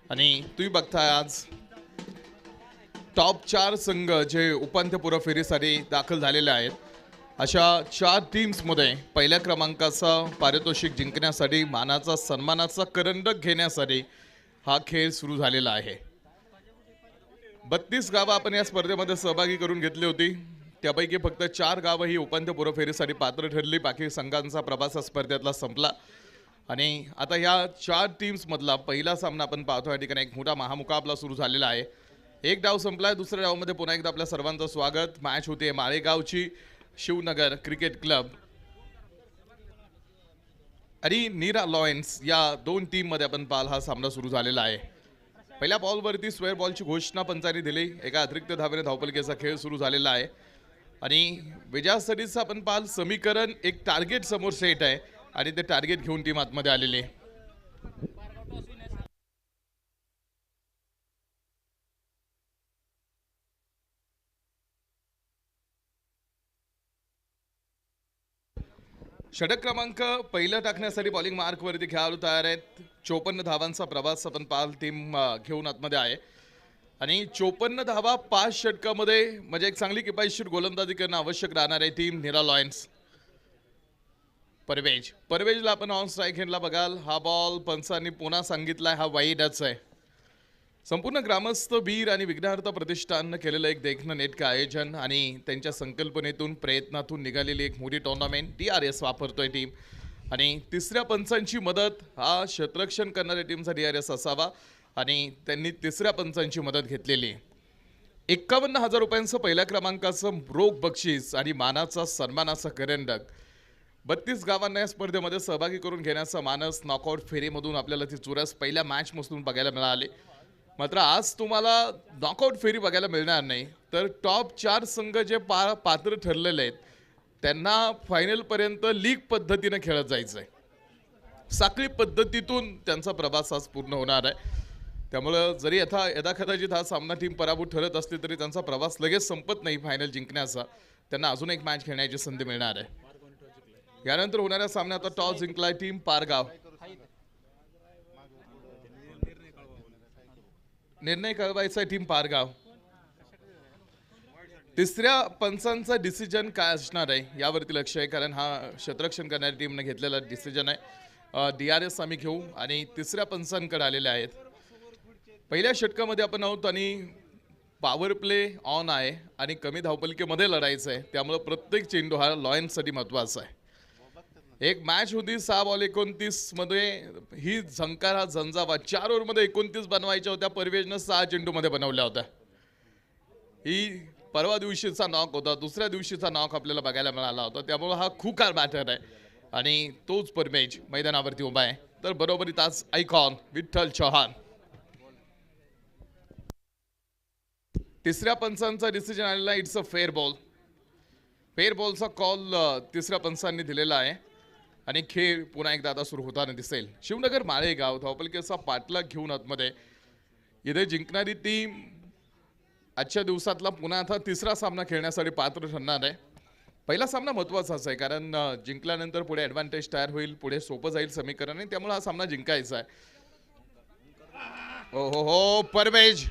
आणि तुम्ही बघताय आज टॉप 4 संघ जे उपांत्यपूर्व फेरीसाठी दाखल झालेले आहेत, अशा 4 टीम्समध्ये पहिल्या क्रमांकाचा पारितोषिक जिंकण्यासाठी, मानाचा सन्मानाचा करंडक घेण्यासाठी हा खेळ सुरू झालेला आहे. 32 गावं आपण या स्पर्धेमध्ये सहभागी करून घेतली होती. त्यापैकी फक्त 4 गावं ही उपांत्यपूर्व फेरीसाठी पात्र ठरली. बाकी संघांचा प्रवास स्पर्धेतला संपला आणि आता या 4 टीम्समधला पहिला सामना आपण पाहतो. या ठिकाणी एक मोठा महामुकाबला सुरू झालेला आहे. एक डाव संपलाय, दुसऱ्या डावामध्ये पुन्हा एकदा आपल्या सर्वांचं स्वागत. मॅच होते माळेगावची शिवनगर क्रिकेट क्लब आणि नीरा लॉयन्स या 2 टीममध्ये आपण पाहाल हा सामना सुरू झालेला आहे. पहिल्या बॉलवरती स्क्वेअर बॉलची घोषणा पंचांनी दिली. एका अतिरिक्त धावेने धावपलकीचा खेळ सुरू झालेला आहे आणि विजयासाठीचं आपण पाहाल समीकरण, एक टार्गेट समोर सेट आहे आणि ते टार्गेट घेऊन टीम आतमध्ये आलेली आहे. षटक क्रमांक पहिलं टाकण्यासाठी बॉलिंग मार्कवरती खेळाडू तयार आहेत. 54 धावांचा प्रवास आपण पाहाल टीम घेऊन आतमध्ये आहे आणि 54 धावा 5 षटकामध्ये म्हणजे एक चांगली किफायतशीर गोलंदाजी करणं आवश्यक राहणार आहे टीम नीरा लॉयन्स. परवेजला आपण ऑन स्ट्राईक घेतला बघाल. हा बॉल पंचांनी पुन्हा सांगितलाय हा वाईडच आहे. संपूर्ण ग्रामस्थ वीर आणि विघ्नहर्ता प्रतिष्ठाननं केलेलं एक देखणं नेटकं आयोजन आणि त्यांच्या संकल्पनेतून प्रयत्नातून निघालेली एक मोठी टुर्नामेंट. DRS वापरतोय टीम आणि तिसऱ्या पंचांची मदत, हा क्षेत्ररक्षण करणाऱ्या टीमचा DRS असावा आणि त्यांनी तिसऱ्या पंचांची मदत घेतलेली. 51,000 रुपयांचं पहिल्या क्रमांकाचं रोख बक्षीस आणि मानाचा सन्मानाचा करंडक. 32 गावांना या स्पर्धेमध्ये सहभागी करून घेण्याचा मानस नॉकआउट फेरीमधून आपल्याला ती चुरस पहिल्या मॅचमधून बघायला मिळाली. मात्र आज तुम्हाला नॉकआउट फेरी बघायला मिळणार नाही, तर टॉप 4 संघ जे पात्र ठरलेले आहेत त्यांना फायनलपर्यंत लीग पद्धतीने खेळत जायचं आहे. साखळी पद्धतीतून त्यांचा प्रवास आज पूर्ण होणार आहे. त्यामुळं जरी यथाकदाचित हा सामना टीम पराभूत ठरत असली तरी त्यांचा प्रवास लगेच संपत नाही फायनल जिंकण्याचा. त्यांना अजून एक मॅच खेळण्याची संधी मिळणार आहे. यानंतर होणाऱ्या सामन्यात आता टॉस जिंकलाय टीम पारगाव. निर्णय कळवायचा टीम पारगाव. तिसऱ्या पंचांचा डिसिजन काय असणार आहे यावरती लक्ष आहे, कारण हा क्षेत्ररक्षण करणाऱ्या टीमने घेतलेला डिसिजन आहे. DRS आम्ही घेऊ आणि तिसऱ्या पंचांकडे आलेले आहेत. पहिल्या षटकामध्ये आपण आहोत आणि पॉवर प्ले ऑन आहे आणि कमी धावपलिकेमध्ये लढायचं आहे. त्यामुळे प्रत्येक चेंडू हा लॉयन्ससाठी महत्त्वाचा आहे. एक मॅच होती 6 बॉल 29 मध्ये. ही झंकार हा झंझावात 4 ओव्हरमध्ये 29 बनवायच्या होत्या. परवेजनं 6 चेंडूमध्ये बनवल्या होत्या. ही परवा दिवशीचा नॉक होता. दुसऱ्या दिवशीचा नॉक आपल्याला बघायला मिळाला होता. त्यामुळे हा खुकार मॅटर आहे आणि तोच परमेज मैदानावरती उभा आहे. तर बरोबरीत आज आयकॉन विठ्ठल चव्हाण. तिसऱ्या पंचांचा डिसिजन आलेला आहे. It's a fair ball. Fair बॉलचा कॉल तिसऱ्या पंचांनी दिलेला आहे आणि खेळ पुन्हा एकदा आता सुरू होताना दिसेल. शिवनगर माळेगाव धावपलिकेचा पाठलाग घेऊन आतमध्ये. इथे जिंकणारी टीम आजच्या दिवसातला पुन्हा आता तिसरा सामना खेळण्यासाठी पात्र ठरणार आहे. पहिला सामना महत्त्वाचाच आहे, कारण जिंकल्यानंतर पुढे ॲडव्हान्टेज तयार होईल, पुढे सोपं जाईल समीकरण आणि त्यामुळे हा सामना जिंकायचा आहे. हो हो हो परवेज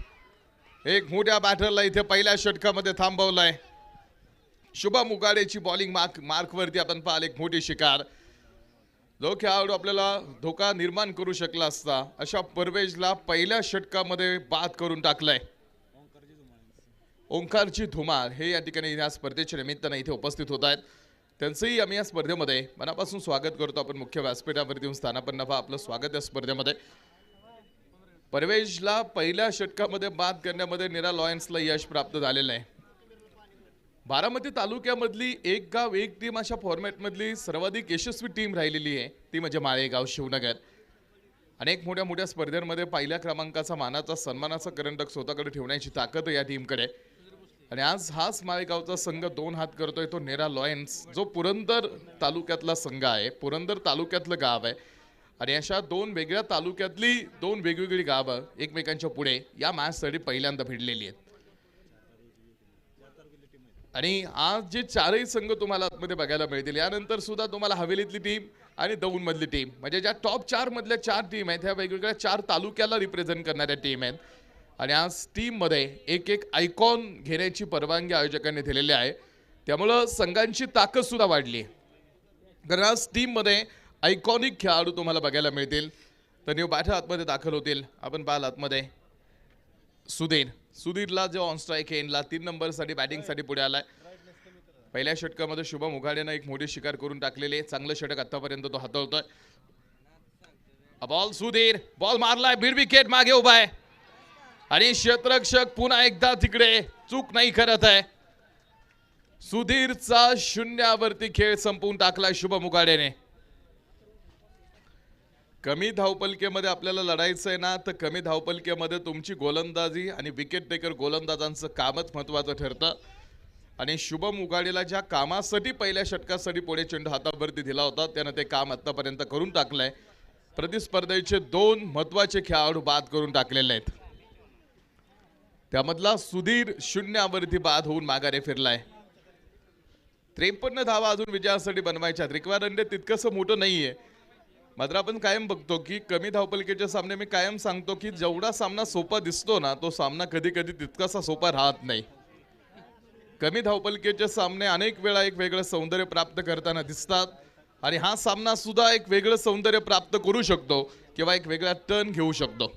एक मोठ्या बॅटरला इथे पहिल्या षटकामध्ये थांबवलाय. शुभम उगाडेची बॉलिंग मार्कवरती आपण पाहाल एक मोठी शिकार. जो खेळाडू आपल्याला धोका निर्माण करू शकला असता अशा परवेजला पहिल्या षटकामध्ये बाद करून टाकलाय. ओंकारची धुमाळ हे या ठिकाणी या स्पर्धेच्या निमित्तानं इथे उपस्थित होत आहेत. त्यांचंही आम्ही या स्पर्धेमध्ये मनापासून स्वागत करतो. आपण मुख्य व्यासपीठावरती येऊन स्थानापन्न व्हा. आपलं स्वागत या स्पर्धेमध्ये. परवेजला पहिल्या षटकामध्ये बाद करण्यामध्ये निरा लॉयन्सला यश प्राप्त झालेलं आहे. बारामती तालुक्यामधली एक गाव एक टीम अशा फॉर्मॅटमधली सर्वाधिक यशस्वी टीम राहिलेली आहे ती म्हणजे माळेगाव शिवनगर. अनेक मोठ्या मोठ्या स्पर्धेमध्ये पहिल्या क्रमांकाचा मानाचा सन्मानाचा करंडक स्वतःकडे ठेवण्याची ताकद या टीमकडे. आणि आज हाच माळेगावचा संघ 2 हात करतोय तो नेरा लॉयन्स, जो पुरंदर तालुक्यातला संघ आहे, पुरंदर तालुक्यातलं गाव आहे. आणि अशा 2 वेगळ्या तालुक्यातली 2 वेगवेगळी गावं एकमेकांच्या पुढे या मॅचसाठी पहिल्यांदा भिडलेली आहेत. आणि आज जे 4ही संघ तुम्हाला आतमध्ये बघायला मिळतील. यानंतर सुद्धा तुम्हाला हवेलीतली टीम आणि दौंडमधली टीम म्हणजे ज्या टॉप 4 मधल्या 4 टीम आहेत ह्या वेगवेगळ्या 4 तालुक्याला रिप्रेझेंट करणाऱ्या टीम आहेत. आणि आज टीममध्ये एक एक आयकॉन घेण्याची परवानगी आयोजकांनी दिलेली आहे. त्यामुळं संघांची ताकद सुद्धा वाढली. कारण आज टीममध्ये आयकॉनिक खेळाडू तुम्हाला बघायला मिळतील. तर न्यू बॅटर आतमध्ये दाखल होतील. आपण पाहाल आतमध्ये सुधीरला जो ऑन स्ट्राईक एंडला 3 नंबरसाठी बॅटिंगसाठी पुढे आलाय. पहिल्या षटकामध्ये शुभम उघाडेनं एक मोठी शिकार करून टाकलेली आहे. चांगलं षटक आतापर्यंत तो हाताळतोय. बॉल सुधीर बॉल मारलाय. बीड विकेट मागे उभा आहे आणि क्षेत्ररक्षक पुन्हा एकदा तिकडे चूक नाही करत आहे. सुधीरचा 0वरती खेळ संपवून टाकलाय शुभम उघाडेने. कमी धावपलिकेमध्ये आपल्याला लढायचं आहे ना, तर कमी धावपलिकेमध्ये तुमची गोलंदाजी आणि विकेट टेकर गोलंदाजांचं कामच महत्त्वाचं ठरतं. आणि शुभम उघाडेला ज्या कामासाठी पहिल्या षटकासाठी पुढे चेंडू हातावरती दिला होता त्यानं ते काम आतापर्यंत करून टाकलंय. प्रतिस्पर्धेचे 2 महत्त्वाचे खेळाडू बाद करून टाकलेले आहेत. त्यामधला सुधीर 0वरती बाद होऊन माघारी फिरलाय. 53 धावा अजून विजयासाठी बनवायच्या. रिक्वायरमेंट तितकंसं मोठं नाहीये. मात्र आपण कायम बघतो की कमी धावपलिकेच्या सामने मी कायम सांगतो की जेवढा सामना सोपा दिसतो ना तो सामना कधी कधी तितकासा सोपा राहत नाही. कमी धावपलिकेचे सामने अनेक वेळा एक वेगळं सौंदर्य प्राप्त करताना दिसतात आणि हा सामना सुद्धा एक वेगळं सौंदर्य प्राप्त करू शकतो किंवा एक वेगळा टर्न घेऊ शकतो.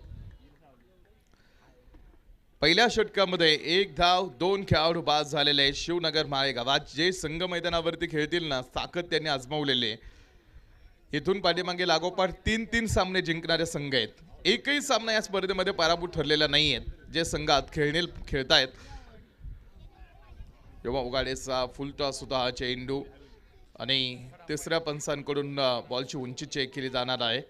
पहिल्या षटकामध्ये 1 धाव 2 खेळाडू बाद झालेले आहेत. शिवनगर माळेगाव आज जे संघ मैदानावरती खेळतील ना ताकद त्यांनी आजमावलेली आहे. इथून पाठीमागे लागोपाठ 3-3 सामने जिंकणारे संघ आहेत. एकही सामना या स्पर्धेमध्ये पराभूत ठरलेला नाही आहेत जे संघ आत खेळतायत. जेव्हा उघाडेचा फुल टॉस सुद्धा हा चेंडू आणि तिसऱ्या पंचांकडून बॉलची उंची चेक केली जाणार आहे.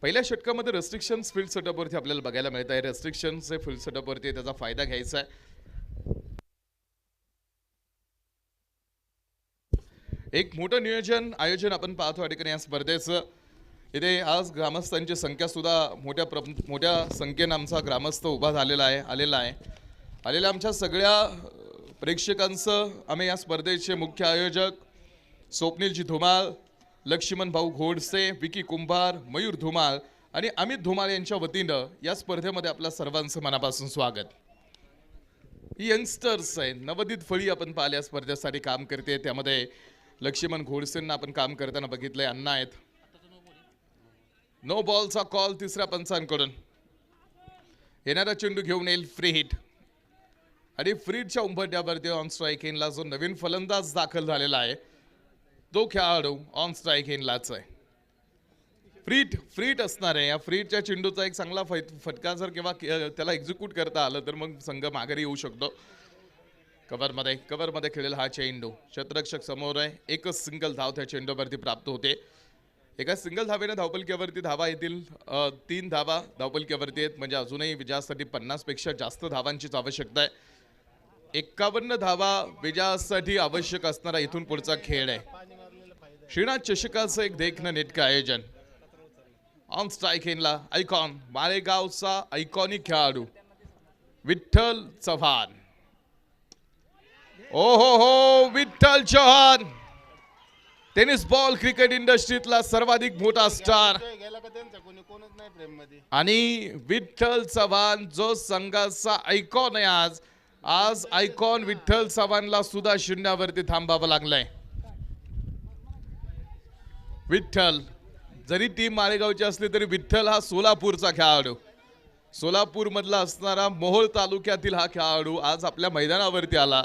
पहिल्या षटकामध्ये रेस्ट्रिक्शन्स फील्ड सेटअपवरती आपल्याला बघायला मिळत आहे. रेस्ट्रिक्शन्सचे फील्ड सेटअपवरती त्याचा फायदा घ्यायचा आहे. एक मोठं आयोजन आपण पाहतो या ठिकाणी या स्पर्धेचं. इथे आज ग्रामस्थांची संख्या सुद्धा मोठ्या संख्येनं आमचा ग्रामस्थ उभा झालेला आहे आलेल्या आमच्या सगळ्या प्रेक्षकांचं आम्ही या स्पर्धेचे मुख्य आयोजक स्वप्नीलजी धुमाळ, लक्ष्मण भाऊ घोडसे, विकी कुंभार, मयूर धुमाळ आणि अमित धुमाळ यांच्या वतीनं या स्पर्धेमध्ये आपल्या सर्वांचं मनापासून स्वागत. ही यंगस्टर्स आहे, नवोदित फळी आपण पाहिल्या स्पर्धेसाठी काम करते. त्यामध्ये लक्ष्मण घोडसेंना आपण काम करताना बघितलंय. अण्णा आहेत. नो बॉलचा कॉल तिसऱ्या पंचांकडून. येणारा चेंडू घेऊन येईल फ्री हिट आणि फ्री हिटच्या उंबरठ्यावरती ऑन स्ट्राईक इनला जो नवीन फलंदाज दाखल झालेला आहे तो खेळाडू ऑन स्ट्राईक इनलाच आहे. फ्रीट असणार आहे. या फ्रीटच्या चेंडूचा एक चांगला फटका जर किंवा त्याला एक्झिक्यूट करता आलं तर मग संघ माघारी येऊ शकतो. कव्हरमध्ये खेळेल हा चेंडू. क्षेत्ररक्षक समोर आहे. एकच सिंगल धाव त्या चेंडूवरती प्राप्त होते. एका सिंगल धावेने धावपलक्यावरती धावा येतील. 3 धावा धावपलक्यावरती आहेत, म्हणजे अजूनही विजयासाठी 50 पेक्षा जास्त धावांचीच आवश्यकता आहे. 51 धावा विजयासाठी आवश्यक असणारा इथून पुढचा खेळ आहे. श्रीनाथ चषकाचं एक देखणं नेटकं आयोजन. ऑन स्ट्राईक इनला आयकॉन, माळेगावचा आयकॉनिक खेळाडू विठ्ठल चव्हाण. ओ हो Vitthal Chavan, tennis ball cricket इंडस्ट्रीतला सर्वाधिक मोठा स्टार. आणि विठ्ठल चव्हाण जो संघाचा आयकॉन आहे. आज आयकॉन विठ्ठल चव्हाणला सुद्धा शून्यावरती थांबावं लागलंय. विठ्ठल जरी टीम माळेगावची असली तरी विठ्ठल हा सोलापूरचा खेळाडू, सोलापूर मधला असणारा मोहोळ तालुक्यातील हा खेळाडू आज आपल्या मैदानावरती आला.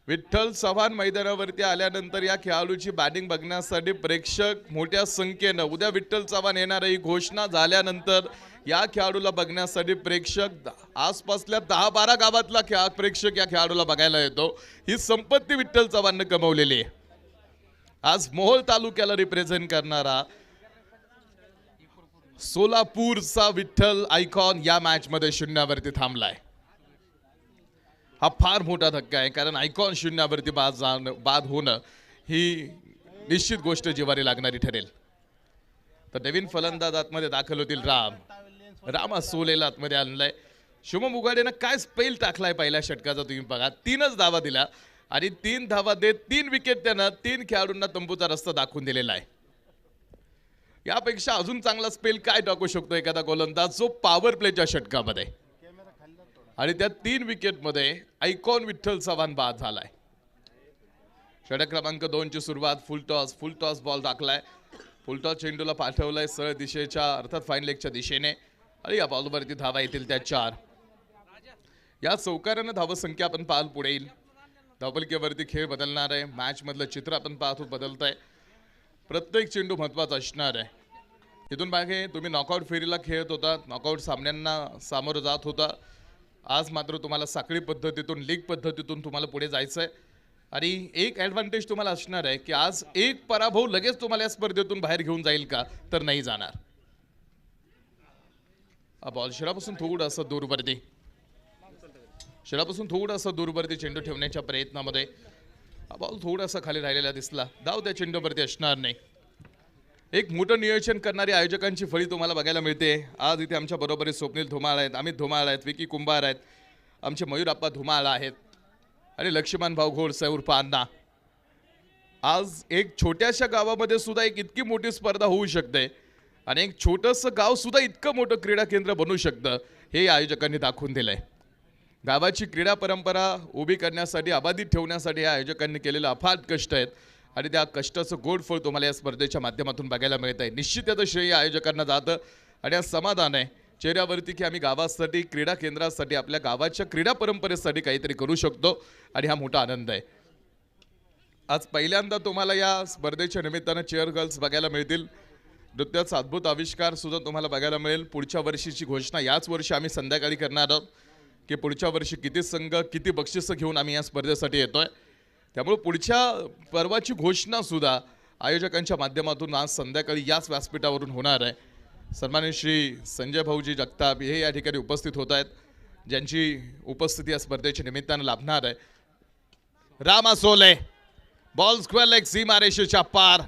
विठ्ठल चव्हाण मैदानावरती आल्यानंतर या खेळाडूची बॅटिंग बघण्यासाठी प्रेक्षक मोठ्या संख्येनं, उद्या विठ्ठल चव्हाण येणार ही घोषणा झाल्यानंतर या खेळाडूला बघण्यासाठी प्रेक्षक आसपासल्या 10-12 गावातला प्रेक्षक या खेळाडूला बघायला येतो. ही संपत्ती विठ्ठल चव्हाणने कमवलेली आहे. आज मोहोळ तालुक्याला रिप्रेझेंट करणारा सोलापूरचा विठ्ठल आयकॉन या मॅच मध्ये शून्यावरती थांबलाय. हा फार मोठा धक्का आहे, कारण आयकॉन शून्यावरती बाद होणं ही निश्चित गोष्ट जिवारी लागणारी ठरेल. तर नवीन फलंदाज आतमध्ये दाखल होतील. राम सोलेला आतमध्ये आणलाय. शुभम उघाडेनं काय स्पेल टाकलाय पहिल्या षटकाचा तुम्ही बघा. 3च धावा दिल्या आणि 3 धावा देत 3 विकेट त्यानं 3 खेळाडूंना तंबूचा रस्ता दाखवून दिलेला आहे. यापेक्षा अजून चांगला स्पेल काय टाकू शकतो एखादा गोलंदाज जो पॉवर प्लेच्या षटकामध्ये. आणि त्या 3 विकेटमध्ये आयकॉन विठ्ठल चव्हाण बाद झालाय. षटक क्रमांक 2 ची सुरुवात. फुल टॉस बॉल टाकलाय. फुल टॉस चेंडूला पाठवलाय सरळ दिशेच्या अर्थात फाईन लेगच्या दिशेने आणि या बॉलवरती धावा येतील त्या 4. या चौकारानं धावसंख्या आपण पाहाल पुढे येईल. धावपलकीवरती खेळ बदलणार आहे. मॅच मधलं चित्र आपण पाहतो बदलत आहे. प्रत्येक चेंडू महत्वाचा असणार आहे. इथून मागे तुम्ही नॉकआउट फेरीला खेळत होता, नॉकआउट सामन्यांना सामोरं जात होता. आज मात्र तुम्हाला साखळी पद्धतीतून, लीग पद्धतीतून तुम्हाला पुढे जायचं आहे. आणि एक ॲडव्हान्टेज तुम्हाला असणार आहे की आज एक पराभव लगेच तुम्हाला या स्पर्धेतून बाहेर घेऊन जाईल का, तर नाही जाणार. बॉल शिरापासून थोडंसं दूरवरती चेंडू ठेवण्याच्या प्रयत्नामध्ये बॉल थोडासा खाली राहिलेला दिसला. धाव त्या चेंडूवरती असणार नाही. एक मोठं नियोजन करणारी आयोजकांची फळी तुम्हाला बघायला मिळते. आज इथे आमच्या बरोबर स्वप्नील धुमाळ आहेत, अमित धुमाळ आहेत, विकी कुंभार आहेत, आमचे मयूरप्पा धुमाळ आहेत आणि लक्ष्मण भाऊ घोडसे उर्फ अण्णा. आज एक छोट्याशा गावामध्ये सुद्धा एक इतकी मोठी स्पर्धा होऊ शकते आणि एक छोटंसं गाव सुद्धा इतकं मोठं क्रीडा केंद्र बनू शकतं, हे आयोजकांनी दाखवून दिलंय. गावाची क्रीडा परंपरा उभी करण्यासाठी, अबाधित ठेवण्यासाठी या आयोजकांनी केलेले अफाट कष्ट आहेत आणि त्या कष्टाचं गोड फळ तुम्हाला या स्पर्धेच्या माध्यमातून बघायला मिळत आहे. निश्चित त्याचं श्रेय आयोजकांना जातं आणि या समाधान आहे चेहऱ्यावरती की आम्ही गावासाठी, क्रीडा केंद्रासाठी, आपल्या गावाच्या क्रीडा परंपरेसाठी काहीतरी करू शकतो आणि हा मोठा आनंद आहे. आज पहिल्यांदा तुम्हाला या स्पर्धेच्या निमित्तानं चेअर गर्ल्स बघायला मिळतील. नृत्याचा अद्भुत आविष्कार सुद्धा तुम्हाला बघायला मिळेल. पुढच्या वर्षीची घोषणा याच वर्षी आम्ही संध्याकाळी करणार आहोत की पुढच्या वर्षी किती संघ, किती बक्षिसं घेऊन आम्ही या स्पर्धेसाठी येतोय. त्यामुळे पुढच्या पर्वाची घोषणा सुद्धा आयोजकांच्या माध्यमातून आज संध्याकाळी याच व्यासपीठावरून होणार आहे. सन्माननीय श्री संजय भाऊजी जगताप हे या ठिकाणी उपस्थित होत आहेत, ज्यांची उपस्थिती या स्पर्धेच्या निमित्तानं लाभणार आहे. Rama Sole ball square leg सीमारेषेच्या पार.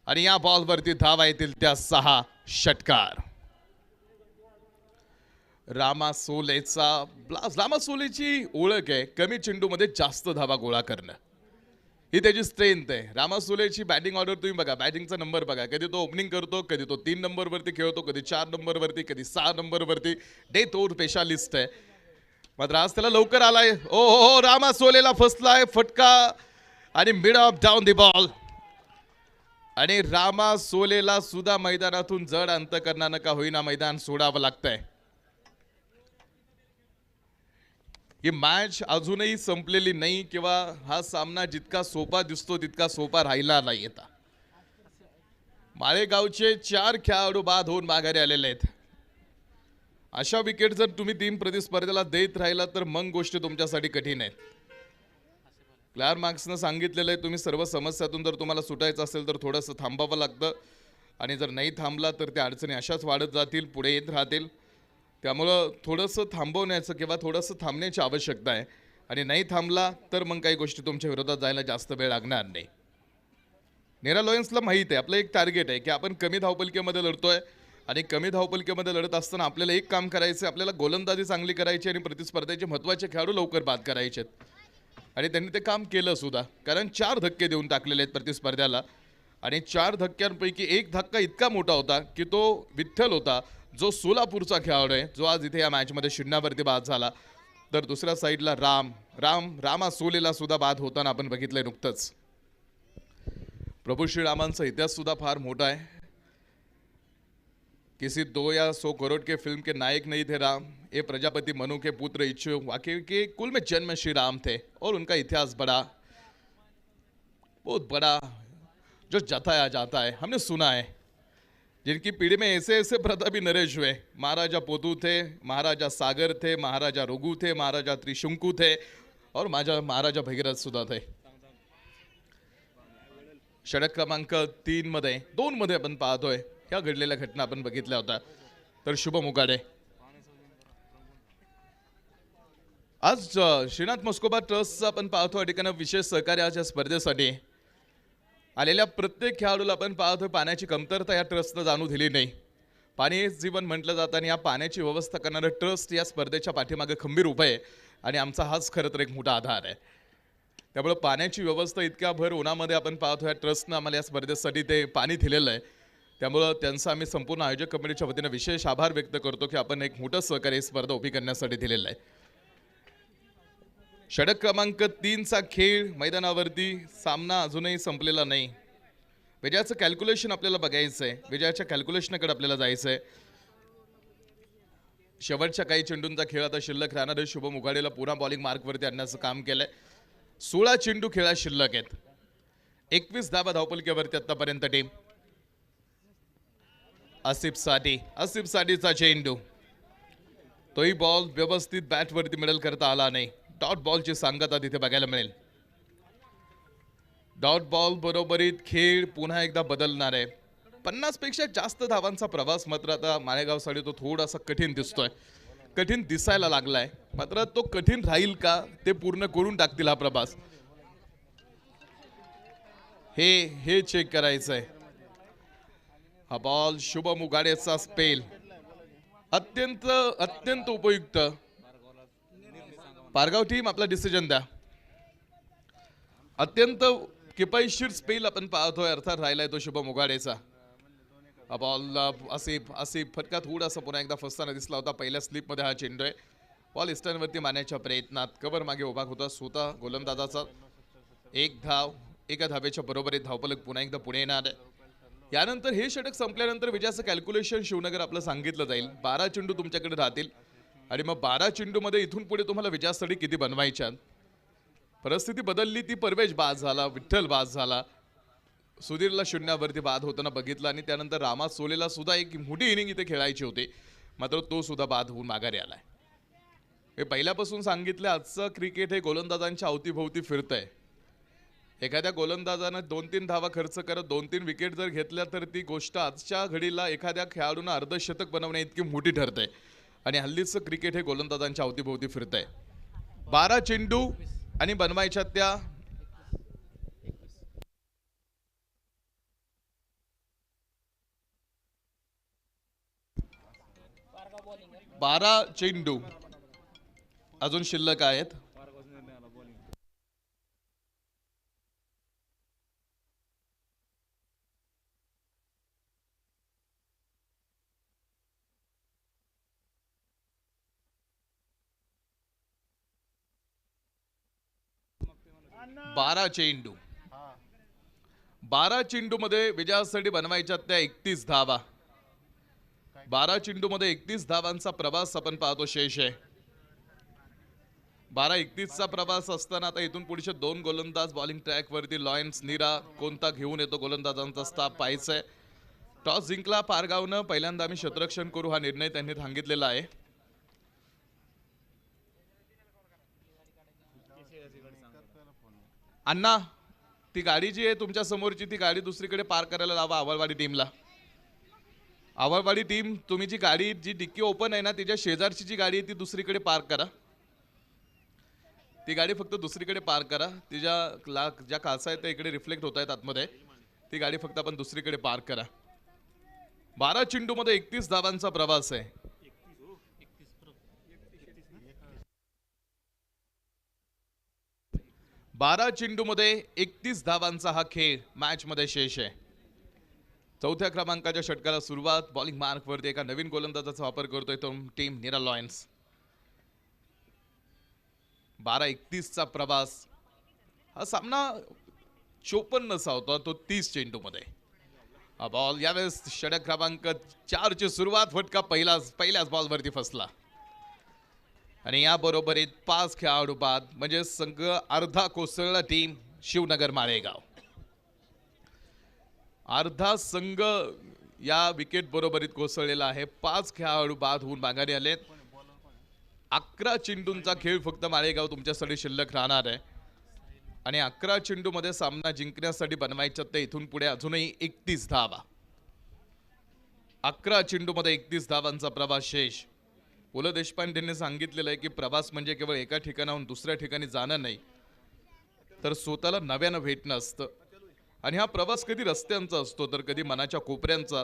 आणि या बॉलवरती धावा येतील त्या 6 षटकार. रामा सोलेचा ब्लास्ट. रामा सोलेची ओळख आहे कमी चेंडूमध्ये जास्त धावा गोळा करणं, ही त्याची स्ट्रेंथ आहे. रामा सोलेची बॅटिंग ऑर्डर तुम्ही बघा, बॅटिंगचा नंबर बघा, कधी तो ओपनिंग करतो, कधी तो 3 नंबरवरती खेळतो, कधी 4 नंबरवरती, कधी 6 नंबरवरती. डेथ ओव्हर स्पेशालिस्ट आहे. मात्र आज त्याला लवकर आलाय. ओ हो, रामा सोलेला फसलाय फटका आणि mid of down the ball. आणि रामा सोलेला सुद्धा मैदानातून जड अंतकरणानं का होईना मैदान सोडावं लागतंय. ही मॅच अजूनही संपलेली नाही किंवा हा सामना जितका सोपा दिसतो तितका सोपा राहिला नाही. आता माळेगावचे 4 खेळाडू बाद होऊन माघारी आलेले आहेत. अशा विकेट जर तुम्ही 3 प्रतिस्पर्ध्याला देत राहिला तर मग गोष्टी तुमच्यासाठी कठीण आहेत. क्लार मार्क्सनं सांगितलेलं आहे, तुम्ही सर्व समस्यातून जर तुम्हाला सुटायचं असेल तर थोडंसं थांबावं लागतं आणि जर नाही थांबला तर त्या अडचणी अशाच वाढत जातील, पुढे येत राहतील. त्यामुळं थोडंसं थांबवण्याचं किंवा थोडंसं थांबण्याची आवश्यकता आहे. आणि नाही थांबला तर मग काही गोष्टी तुमच्या विरोधात जायला जास्त वेळ लागणार नाही. नेरा लॉयन्सला माहीत आहे आपलं एक टार्गेट आहे की आपण कमी धावपलकीमध्ये लढतोय आणि कमी धावपलकीमध्ये लढत असताना आपल्याला एक काम करायचं, आपल्याला गोलंदाजी चांगली करायची आणि प्रतिस्पर्ध्याचे महत्त्वाचे खेळाडू लवकर बाद करायचे. आणि त्यांनी ते काम केलं सुद्धा, कारण 4 धक्के देऊन टाकलेले आहेत प्रतिस्पर्ध्याला. आणि 4 धक्क्यांपैकी एक धक्का इतका मोठा होता की तो विठ्ठल होता, जो सोलापूरचा खेळाडू आहे, जो आज इथे या मॅचमध्ये शून्यावरती बाद झाला. तर दुसऱ्या साईडला रामा सोलेला सुद्धा बाद होताना आपण बघितलंय नुकतंच. प्रभू श्रीरामांचा इतिहास सुद्धा फार मोठा है. किसी 2 या 100 करोड़ के फिल्म के नायक नहीं थे राम, ये प्रजापति मनु के पुत्र इच्छु वाकई के कुल में जन्म श्री राम थे. और उनका इतिहास बड़ा, बहुत बड़ा जो जताया जाता है, हमने सुना है. जिनकी पीढ़ी में ऐसे ऐसे प्रतापी नरेश हुए. महाराजा पोतू थे, महाराजा सागर थे, महाराजा रघु थे, महाराजा त्रिशंकू थे और महाराजा भगीरथ सुद्धा थे. षटक क्रमांक 2 मध्ये आपण पाहतोय ह्या घडलेल्या घटना आपण बघितल्या होत्या. तर शुभम उगाडे आज श्रीनाथ मस्कोबा ट्रस्टचा आपण पाहतो या ठिकाणी विशेष सहकार्याच्या स्पर्धेसाठी आलेल्या प्रत्येक खेळाडूला आपण पाहतोय पाण्याची कमतरता या ट्रस्टनं जाणू दिली नाही. पाणी हेच जीवन म्हटलं जातं आणि या पाण्याची व्यवस्था करणारं ट्रस्ट या स्पर्धेच्या पाठीमागे खंबीर उभं आहे आणि आमचा हाच खरं तर एक मोठा आधार आहे. त्यामुळे पाण्याची व्यवस्था इतक्या भर उन्हामध्ये आपण पाहतो या ट्रस्टनं आम्हाला या स्पर्धेसाठी ते पाणी दिलेलं आहे. त्यामुळं त्यांचा आम्ही संपूर्ण आयोजक कमिटीच्या वतीनं विशेष आभार व्यक्त करतो की आपण एक मोठं सहकार्य स्पर्धा उभी करण्यासाठी दिलेलं आहे. षटक क्रमांक 3चा खेळ मैदानावरती. सामना अजूनही संपलेला नाही. विजयाचं कॅल्क्युलेशन आपल्याला बघायचं आहे, विजयाच्या कॅल्क्युलेशनकडे आपल्याला जायचं आहे. शेवटच्या काही चेंडूंचा खेळ आता शिल्लक राहणार आहे. शुभम उघाडेला पुन्हा बॉलिंग मार्कवरती आणण्याचं काम केलंय. 16 चेंडू खेळा शिल्लक आहेत. 21 धावा धावपलकीवरती आतापर्यंत टीम. आसिफ साठीचा चेंडू, तोही बॉल व्यवस्थित बॅटवरती मिडल करता आला नाही. डॉट बॉलची सांगता तिथे बघायला मिळेल. डॉट बॉल बरोबरीत खेळ पुन्हा एकदा बदलणार आहे. 50 पेक्षा जास्त धावांचा प्रवास मात्र आता माळेगावसाठी तो थोडासा कठीण दिसतोय, कठीण दिसायला लागलाय. मात्र तो कठीण राहील का ते पूर्ण करून टाकतील हा प्रवास, हे चेक करायचं आहे. हा बॉल शुभम उगाडेचा स्पेल अत्यंत उपयुक्त. पारगाव टीम आपला डिसिजन द्या. अत्यंत किफायतशीर स्पेल आपण पाहतोय, अर्थात राहिलाय तो शुभम उगाडेचा. हा बॉल आसिफ फटका थोडासा पुन्हा एकदा फसताना दिसला होता. पहिल्या स्लिपमध्ये हा चेंडू आहे. बॉल इस्टर्नवरती मारण्याच्या प्रयत्नात कव्हर मागे उभा होता स्वतः गोलंदाजाचा. 1 धाव, एका धावेच्या बरोबरीत धावपलक पुन्हा एकदा पुढे येणार आहे. यानंतर हे षटक संपल्यानंतर विजयाचं कॅल्क्युलेशन शिवनगर आपलं सांगितलं जाईल. 12 चेंडू तुमच्याकडे राहतील आणि मग 12 चेंडूमध्ये इथून पुढे तुम्हाला विजयासाठी किती बनवायच्या. परिस्थिती बदलली. ती परवेश बाद झाला, विठ्ठल बाद झाला, सुधीरला शून्यावरती बाद होताना बघितलं आणि त्यानंतर रामा सोलेला सुद्धा एक मोठी इनिंग इथे खेळायची होती, मात्र तो सुद्धा बाद होऊन माघारी आलाय. हे पहिल्यापासून सांगितलं, आजचं क्रिकेट हे गोलंदाजांच्या अवतीभोवती फिरतंय. एखाद्या गोलंदाजानं 2-3 धावा खर्च करत 2-3 विकेट जर घेतल्या तर ती गोष्ट आजच्या घडीला एखाद्या खेळाडूंना अर्धशतक बनवण्या इतकी मोठी ठरते. आणि हल्लीचं क्रिकेट हे गोलंदाजांच्या अवतीभोवती फिरतंय. 12 चेंडू आणि बनवायच्या त्या 12 चेंडू अजून शिल्लक आहेत. बारा चेंडू 12 चेंडू मध्ये विजयासाठी बनवायच्या त्या 31 धावा. 12 चेंडू मध्ये 31 धावांचा प्रवास आपण पाहतो शेष आहे. 12-31 चा प्रवास असताना आता इथून पुढचे 2 गोलंदाज बॉलिंग ट्रॅक वरती. लॉयन्स नीरा कोणता घेऊन येतो गोलंदाजांचा स्टाफ पाहायचंय. टॉस जिंकला पारगावनं. पहिल्यांदा आम्ही क्षेत्ररक्षण करू हा निर्णय त्यांनी सांगितलेला आहे. अण्णा ती गाडी जी आहे तुमच्या समोरची ती गाडी दुसरीकडे पार्क करायला लावा आवळवाडी टीमला. आवळवाडी टीम तुम्ही जी गाडी जी डिक्की ओपन आहे ना तिच्या शेजारची जी गाडी आहे ती दुसरीकडे पार्क करा. ती गाडी फक्त दुसरीकडे पार्क करा. तिच्या ज्या काचा आहेत त्या इकडे रिफ्लेक्ट होत आहेत आतमध्ये. ती गाडी फक्त आपण दुसरीकडे पार्क करा. 12 चेंडू मध्ये 31 धावांचा प्रवास आहे. 12 चेंडू मध्ये 31 धावांचा हा खेळ मॅच मध्ये शेष आहे. चौथ्या क्रमांकाच्या षटकाला सुरुवात. बॉलिंग मार्क वरती एका नवीन गोलंदाजाचा वापर करतोय तो टीम नीरा लॉयन्स. 12-31 चा प्रवास. हा सामना 54 चा होता तो 30 चेंडू मध्ये. हा बॉल यावेळेस षटक क्रमांक 4 ची सुरुवात. फटका पहिल्याच बॉल वरती फसला आणि या बरोबरीत 5 खेळाडू बाद म्हणजे संघ अर्धा कोसळला. टीम शिवनगर माळेगाव अर्धा संघ या विकेट बरोबरीत कोसळलेला आहे. 5 खेळाडू बाद होऊन माघारी आलेत. 11 चेंडूंचा खेळ फक्त माळेगाव तुमच्यासाठी शिल्लक राहणार आहे आणि 11 चेंडू मध्ये सामना जिंकण्यासाठी बनवायच्या ते इथून पुढे अजूनही 31 धावा. 11 चेंडू मध्ये 31 धावांचा प्रवास शेष. पु ल देशपांडेंनी सांगितलेलं आहे की प्रवास म्हणजे केवळ एका ठिकाणाहून दुसऱ्या ठिकाणी जाणं नाही तर स्वतःला नव्यानं भेटणं असतं. आणि हा प्रवास कधी रस्त्यांचा असतो तर कधी मनाच्या कोपऱ्यांचा.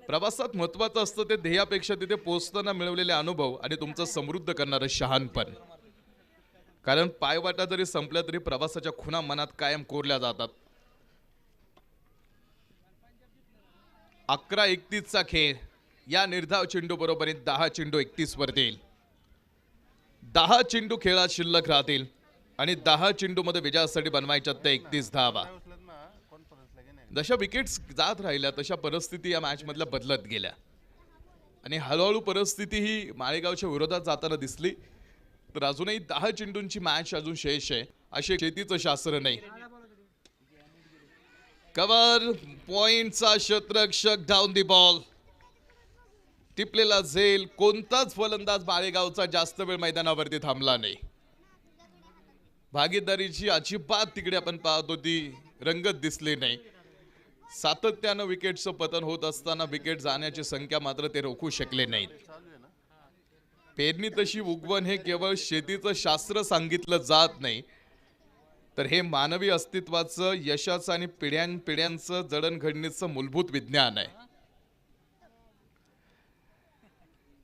प्रवासात महत्वाचं असतं ते ध्येयापेक्षा तिथे पोहोचताना मिळवलेले अनुभव आणि तुमचं समृद्ध करणारं शहाणपण. कारण पायवाटा जरी संपल्या तरी प्रवासाच्या खुणा मनात कायम कोरल्या जातात. 11-31 चा खेळ. या निर्धाव चेंडू बरोबरीत 10 चेंडू 31 वरती येईल. 10 चेंडू खेळात शिल्लक राहतील आणि 10 चेंडू मध्ये विजयासाठी बनवायच्या त्या 31 धावा. जशा विकेट्स जात राहिल्या तशा परिस्थिती या मॅच मधल्या बदलत गेल्या आणि हळूहळू परिस्थिती ही माळेगावच्या विरोधात जाताना दिसली. तर अजूनही 10 चेंडूंची मॅच अजून शेष आहे. असे शेतीचं शास्त्र नाही. कव्हर पॉइंटचा क्षेत्ररक्षक डाऊन दी बॉल. टिपलेला झेल. कोणताच फलंदाज माळेगावचा जास्त वेळ मैदानावरती थांबला नाही. भागीदारीची अजिबात तिकडे आपण पाहतो ती रंगत दिसली नाही. सातत्यानं विकेटचं पतन होत असताना विकेट जाण्याची संख्या मात्र ते रोखू शकले नाहीत. पेरणी तशी उगवण हे केवळ शेतीचं शास्त्र सांगितलं जात नाही तर हे मानवी अस्तित्वाचं यशाचं आणि पिढ्यानपिढ्यांचं जडणघडणीचं मूलभूत विज्ञान आहे.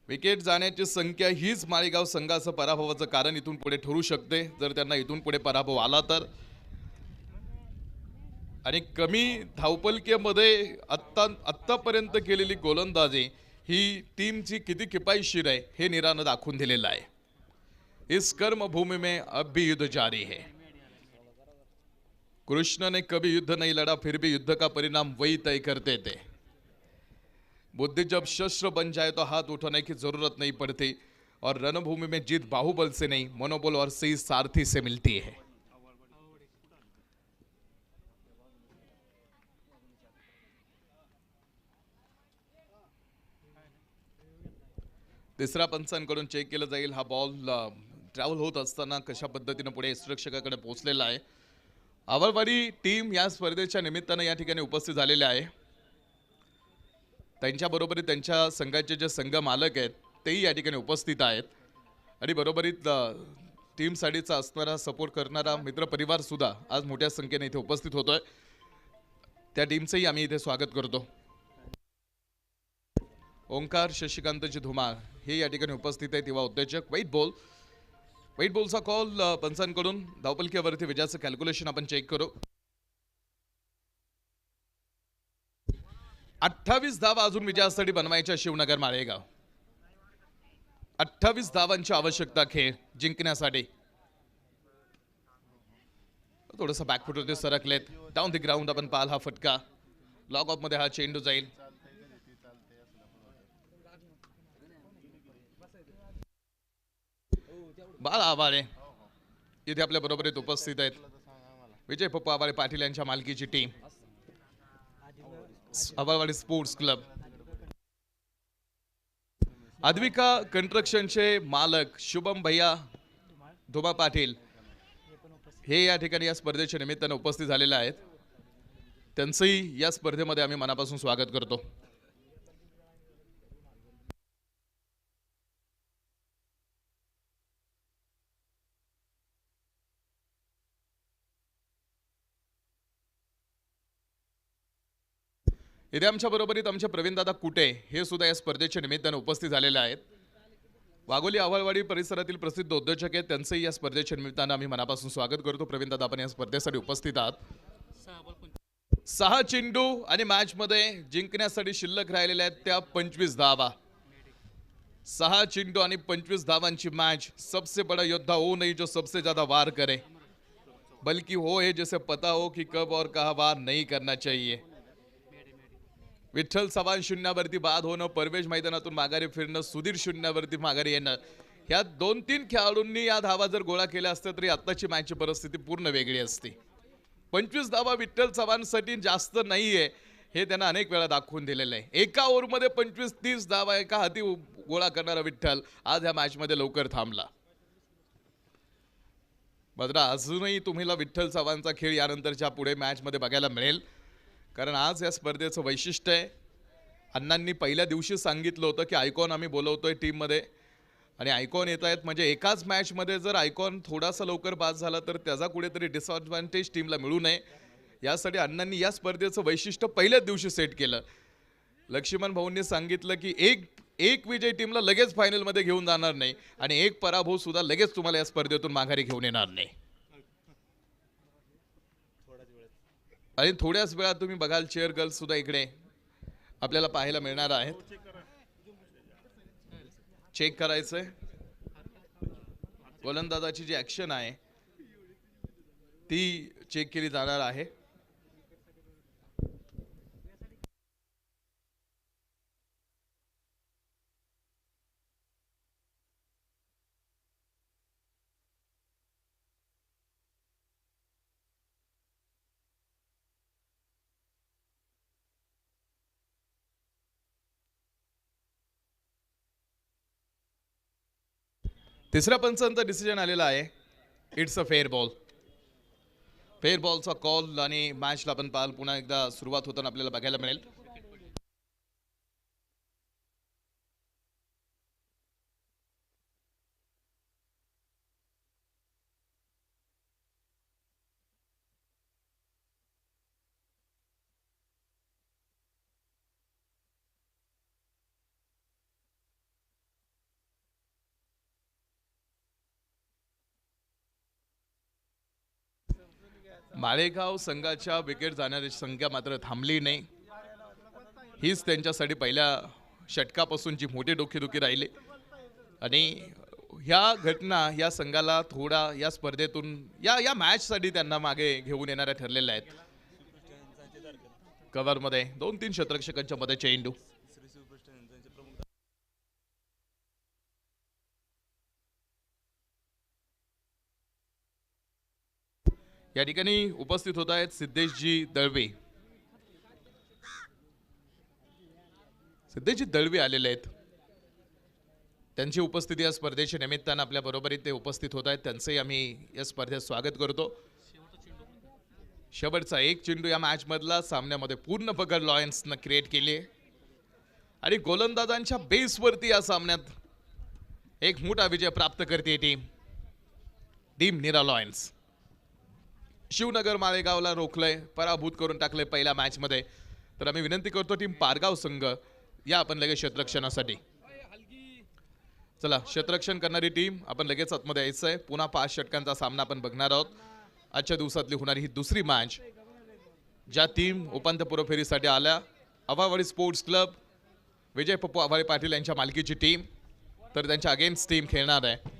विकेट जाण्याची संख्या हीच माळेगाव संघाचं पराभवाचं कारण इथून पुढे ठरू शकते जर त्यांना इथून पुढे पराभव आला तर. आणि कमी धावपलकेमध्ये आत्तापर्यंत केलेली गोलंदाजी ही टीमची किती किफायतशीर आहे हे नीरानं दाखवून दिलेलं आहे. इस कर्मभूमि में अब भी युद्ध जारी है. कृष्ण ने कभी युद्ध नहीं लड़ा फिर भी युद्ध का परिणाम वही तय करते थे. बुद्धि जब शस्त्र बन जाए तो हाथ उठाने की जरूरत नहीं पड़ती और रणभूमि में जीत बाहुबल से नहीं मनोबल और सही सारथी से मिलती है. तिसऱ्या पंचांकडून चेक केलं जाईल. हा बॉल ट्रॅव्हल होत असताना कशा पद्धतीने पुढे सुरक्षकाकडे पोहोचलेला आहे. आवळवाडी टीम या स्पर्धेच्या निमित्तानं या ठिकाणी उपस्थित झालेले आहे. त्यांच्या बरोबरीत त्यांच्या संघाचे जे संघ मालक आहेत तेही या ठिकाणी उपस्थित आहेत आणि बरोबरीत टीमसाठीचा असणारा सपोर्ट करणारा मित्रपरिवार सुद्धा आज मोठ्या संख्येने इथे उपस्थित होतोय. त्या टीमचंही आम्ही इथे स्वागत करतो. ओंकार शशिकांतजी धुमाळ हे या ठिकाणी उपस्थित आहेत युवा उद्योजक. वाईट बॉलचा कॉल पंचांकडून. धावपलकीवरती विजयाचं कॅल्क्युलेशन आपण चेक करू. 28 धावा अजून विजयासाठी बनवायच्या शिवनगर माळेगाव. 28 धावांची आवश्यकता खेळ जिंकण्यासाठी. थोडंसं बॅकफुटवरती सरकलेत. डाऊन द ग्राउंड आपण पाहाल हा फटका. लॉग ऑफ मध्ये हा चेंडू जाईल. बाळ आवाळे इथे आपल्या बरोबरीत उपस्थित आहेत. विजय पप्पू आवाळे पाटील यांच्या मालकीची टीम आवाळवाडी स्पोर्ट्स क्लब. अद्विका कंस्ट्रक्शनचे मालक शुभम भैया धुमा पाटील हे या ठिकाणी या स्पर्धेच्या निमित्तानं उपस्थित झालेले आहेत. त्यांचंही या स्पर्धेमध्ये आम्ही मनापासून स्वागत करतो. इथे आमच्या बरोबरीत आमचे प्रवीणदादा कुटे हे सुद्धा या स्पर्धेच्या निमित्तानं उपस्थित झालेले आहेत. वाघोली आव्हाळवाडी परिसरातील प्रसिद्ध उद्योजक आहेत. त्यांचंही या स्पर्धेच्या निमित्तानं आम्ही मनापासून स्वागत करतो. प्रवीणदादा आपण या स्पर्धेसाठी उपस्थित आहात. 6 चेंडू आणि मॅच मध्ये जिंकण्यासाठी शिल्लक राहिलेल्या आहेत त्या 25 धावा. 6 चेंडू आणि 25 धावांची मॅच. सबसे बड़ा योद्धा वो नहीं जो सबसे ज्यादा वार करे, बल्कि वो है जिसे पता हो कि कब और कहां वार नहीं करना चाहिए. विठ्ठल चव्हाण शून्यावरती बाद होणं, परवेश मैदानातून माघारी फिरणं, सुधीर शून्यावरती माघारी येणं, ह्या 2-3 खेळाडूंनी या धावा जर गोळा केल्या असत्या तरी आत्ताची मॅचची परिस्थिती पूर्ण वेगळी असती. 25 धावा विठ्ठल चव्हाणसाठी जास्त नाहीये हे त्यांना अनेक वेळा दाखवून दिलेलं आहे. एका ओव्हरमध्ये 25-30 धावा एका हाती गोळा करणारा विठ्ठल आज या मॅचमध्ये लवकर थांबला. बद्रा अजूनही तुम्हाला विठ्ठल चव्हाणचा खेळ यानंतरच्या पुढे मॅचमध्ये बघायला मिळेल. कारण आज या स्पर्धेचं वैशिष्ट्य आहे. अण्णांनी पहिल्या दिवशी सांगितलं होतं की आयकॉन आम्ही बोलवतोय टीममध्ये आणि आयकॉन येत आहेत म्हणजे एकाच मॅचमध्ये जर आयकॉन थोडासा लवकर बाद झाला तर त्याचा कुठेतरी डिसएडव्हान्टेज टीमला मिळू नये यासाठी अण्णांनी या स्पर्धेचं वैशिष्ट्य पहिल्याच दिवशी सेट केलं. लक्ष्मण भाऊंनी सांगितलं की एक विजय टीमला लगेच फायनलमध्ये घेऊन जाणार नाही आणि एक पराभव सुद्धा लगेच तुम्हाला या स्पर्धेतून माघारी घेऊन येणार नाही. आणि थोड्याच वेळात तुम्ही बघाल चेअर गर्ल्स सुद्धा इकडे आपल्याला पाहायला मिळणार आहेत. चेक करायचंय गोलंदाजाची जी ऍक्शन आहे ती चेक केली जाणार आहे. तिसऱ्या पंचांचा डिसिजन आलेला आहे. It's a fair ball. Fair बॉलचा कॉल आणि मॅचला आपण पाहाल पुन्हा एकदा सुरुवात होताना आपल्याला बघायला मिळेल. माळेगाव संघाच्या विकेट जाण्याची संख्या मात्र थांबली नाही. हीच त्यांच्यासाठी पहिल्या षटकापासूनची मोठी डोकेदुखी राहिली आणि ह्या घटना या संघाला थोडा या स्पर्धेतून या मॅचसाठी त्यांना मागे घेऊन येणाऱ्या ठरलेल्या आहेत. कव्हरमध्ये 2-3 क्षेत्ररक्षकांच्या मध्ये चेंडू. या ठिकाणी उपस्थित होत आहेत सिद्धेशजी दळवे. सिद्धेशजी दळवे आलेले आहेत. त्यांची उपस्थिती या स्पर्धेच्या निमित्तानं आपल्या बरोबरीत ते उपस्थित होत आहेत. त्यांचंही आम्ही या स्पर्धेत स्वागत करतो. शेवटचा एक चेंडू या मॅच मधला सामन्यामध्ये पूर्ण पकड लॉयन्सनं क्रिएट केली आणि गोलंदाजांच्या बेसवरती या सामन्यात एक मोठा विजय प्राप्त करते टीम नीरा लॉयन्स. शिवनगर माळेगावला रोखलंय, पराभूत करून टाकलंय पहिल्या मॅच मध्ये. तर आम्ही विनंती करतो टीम पारगाव संघ या आपण लगेच क्षेत्ररक्षणासाठी. चला क्षेत्ररक्षण करणारी टीम आपण लगेच आतमध्ये यायचं आहे. पुन्हा 5 षटकांचा सामना आपण बघणार आहोत. आजच्या दिवसातली होणारी ही दुसरी मॅच. ज्या टीम उपांत्यपूर्व फेरीसाठी आल्या, आवावाडी स्पोर्ट्स क्लब, विजय पप्पू आवाळे पाटील यांच्या मालकीची टीम, तर त्यांच्या अगेन्स्ट टीम खेळणार आहे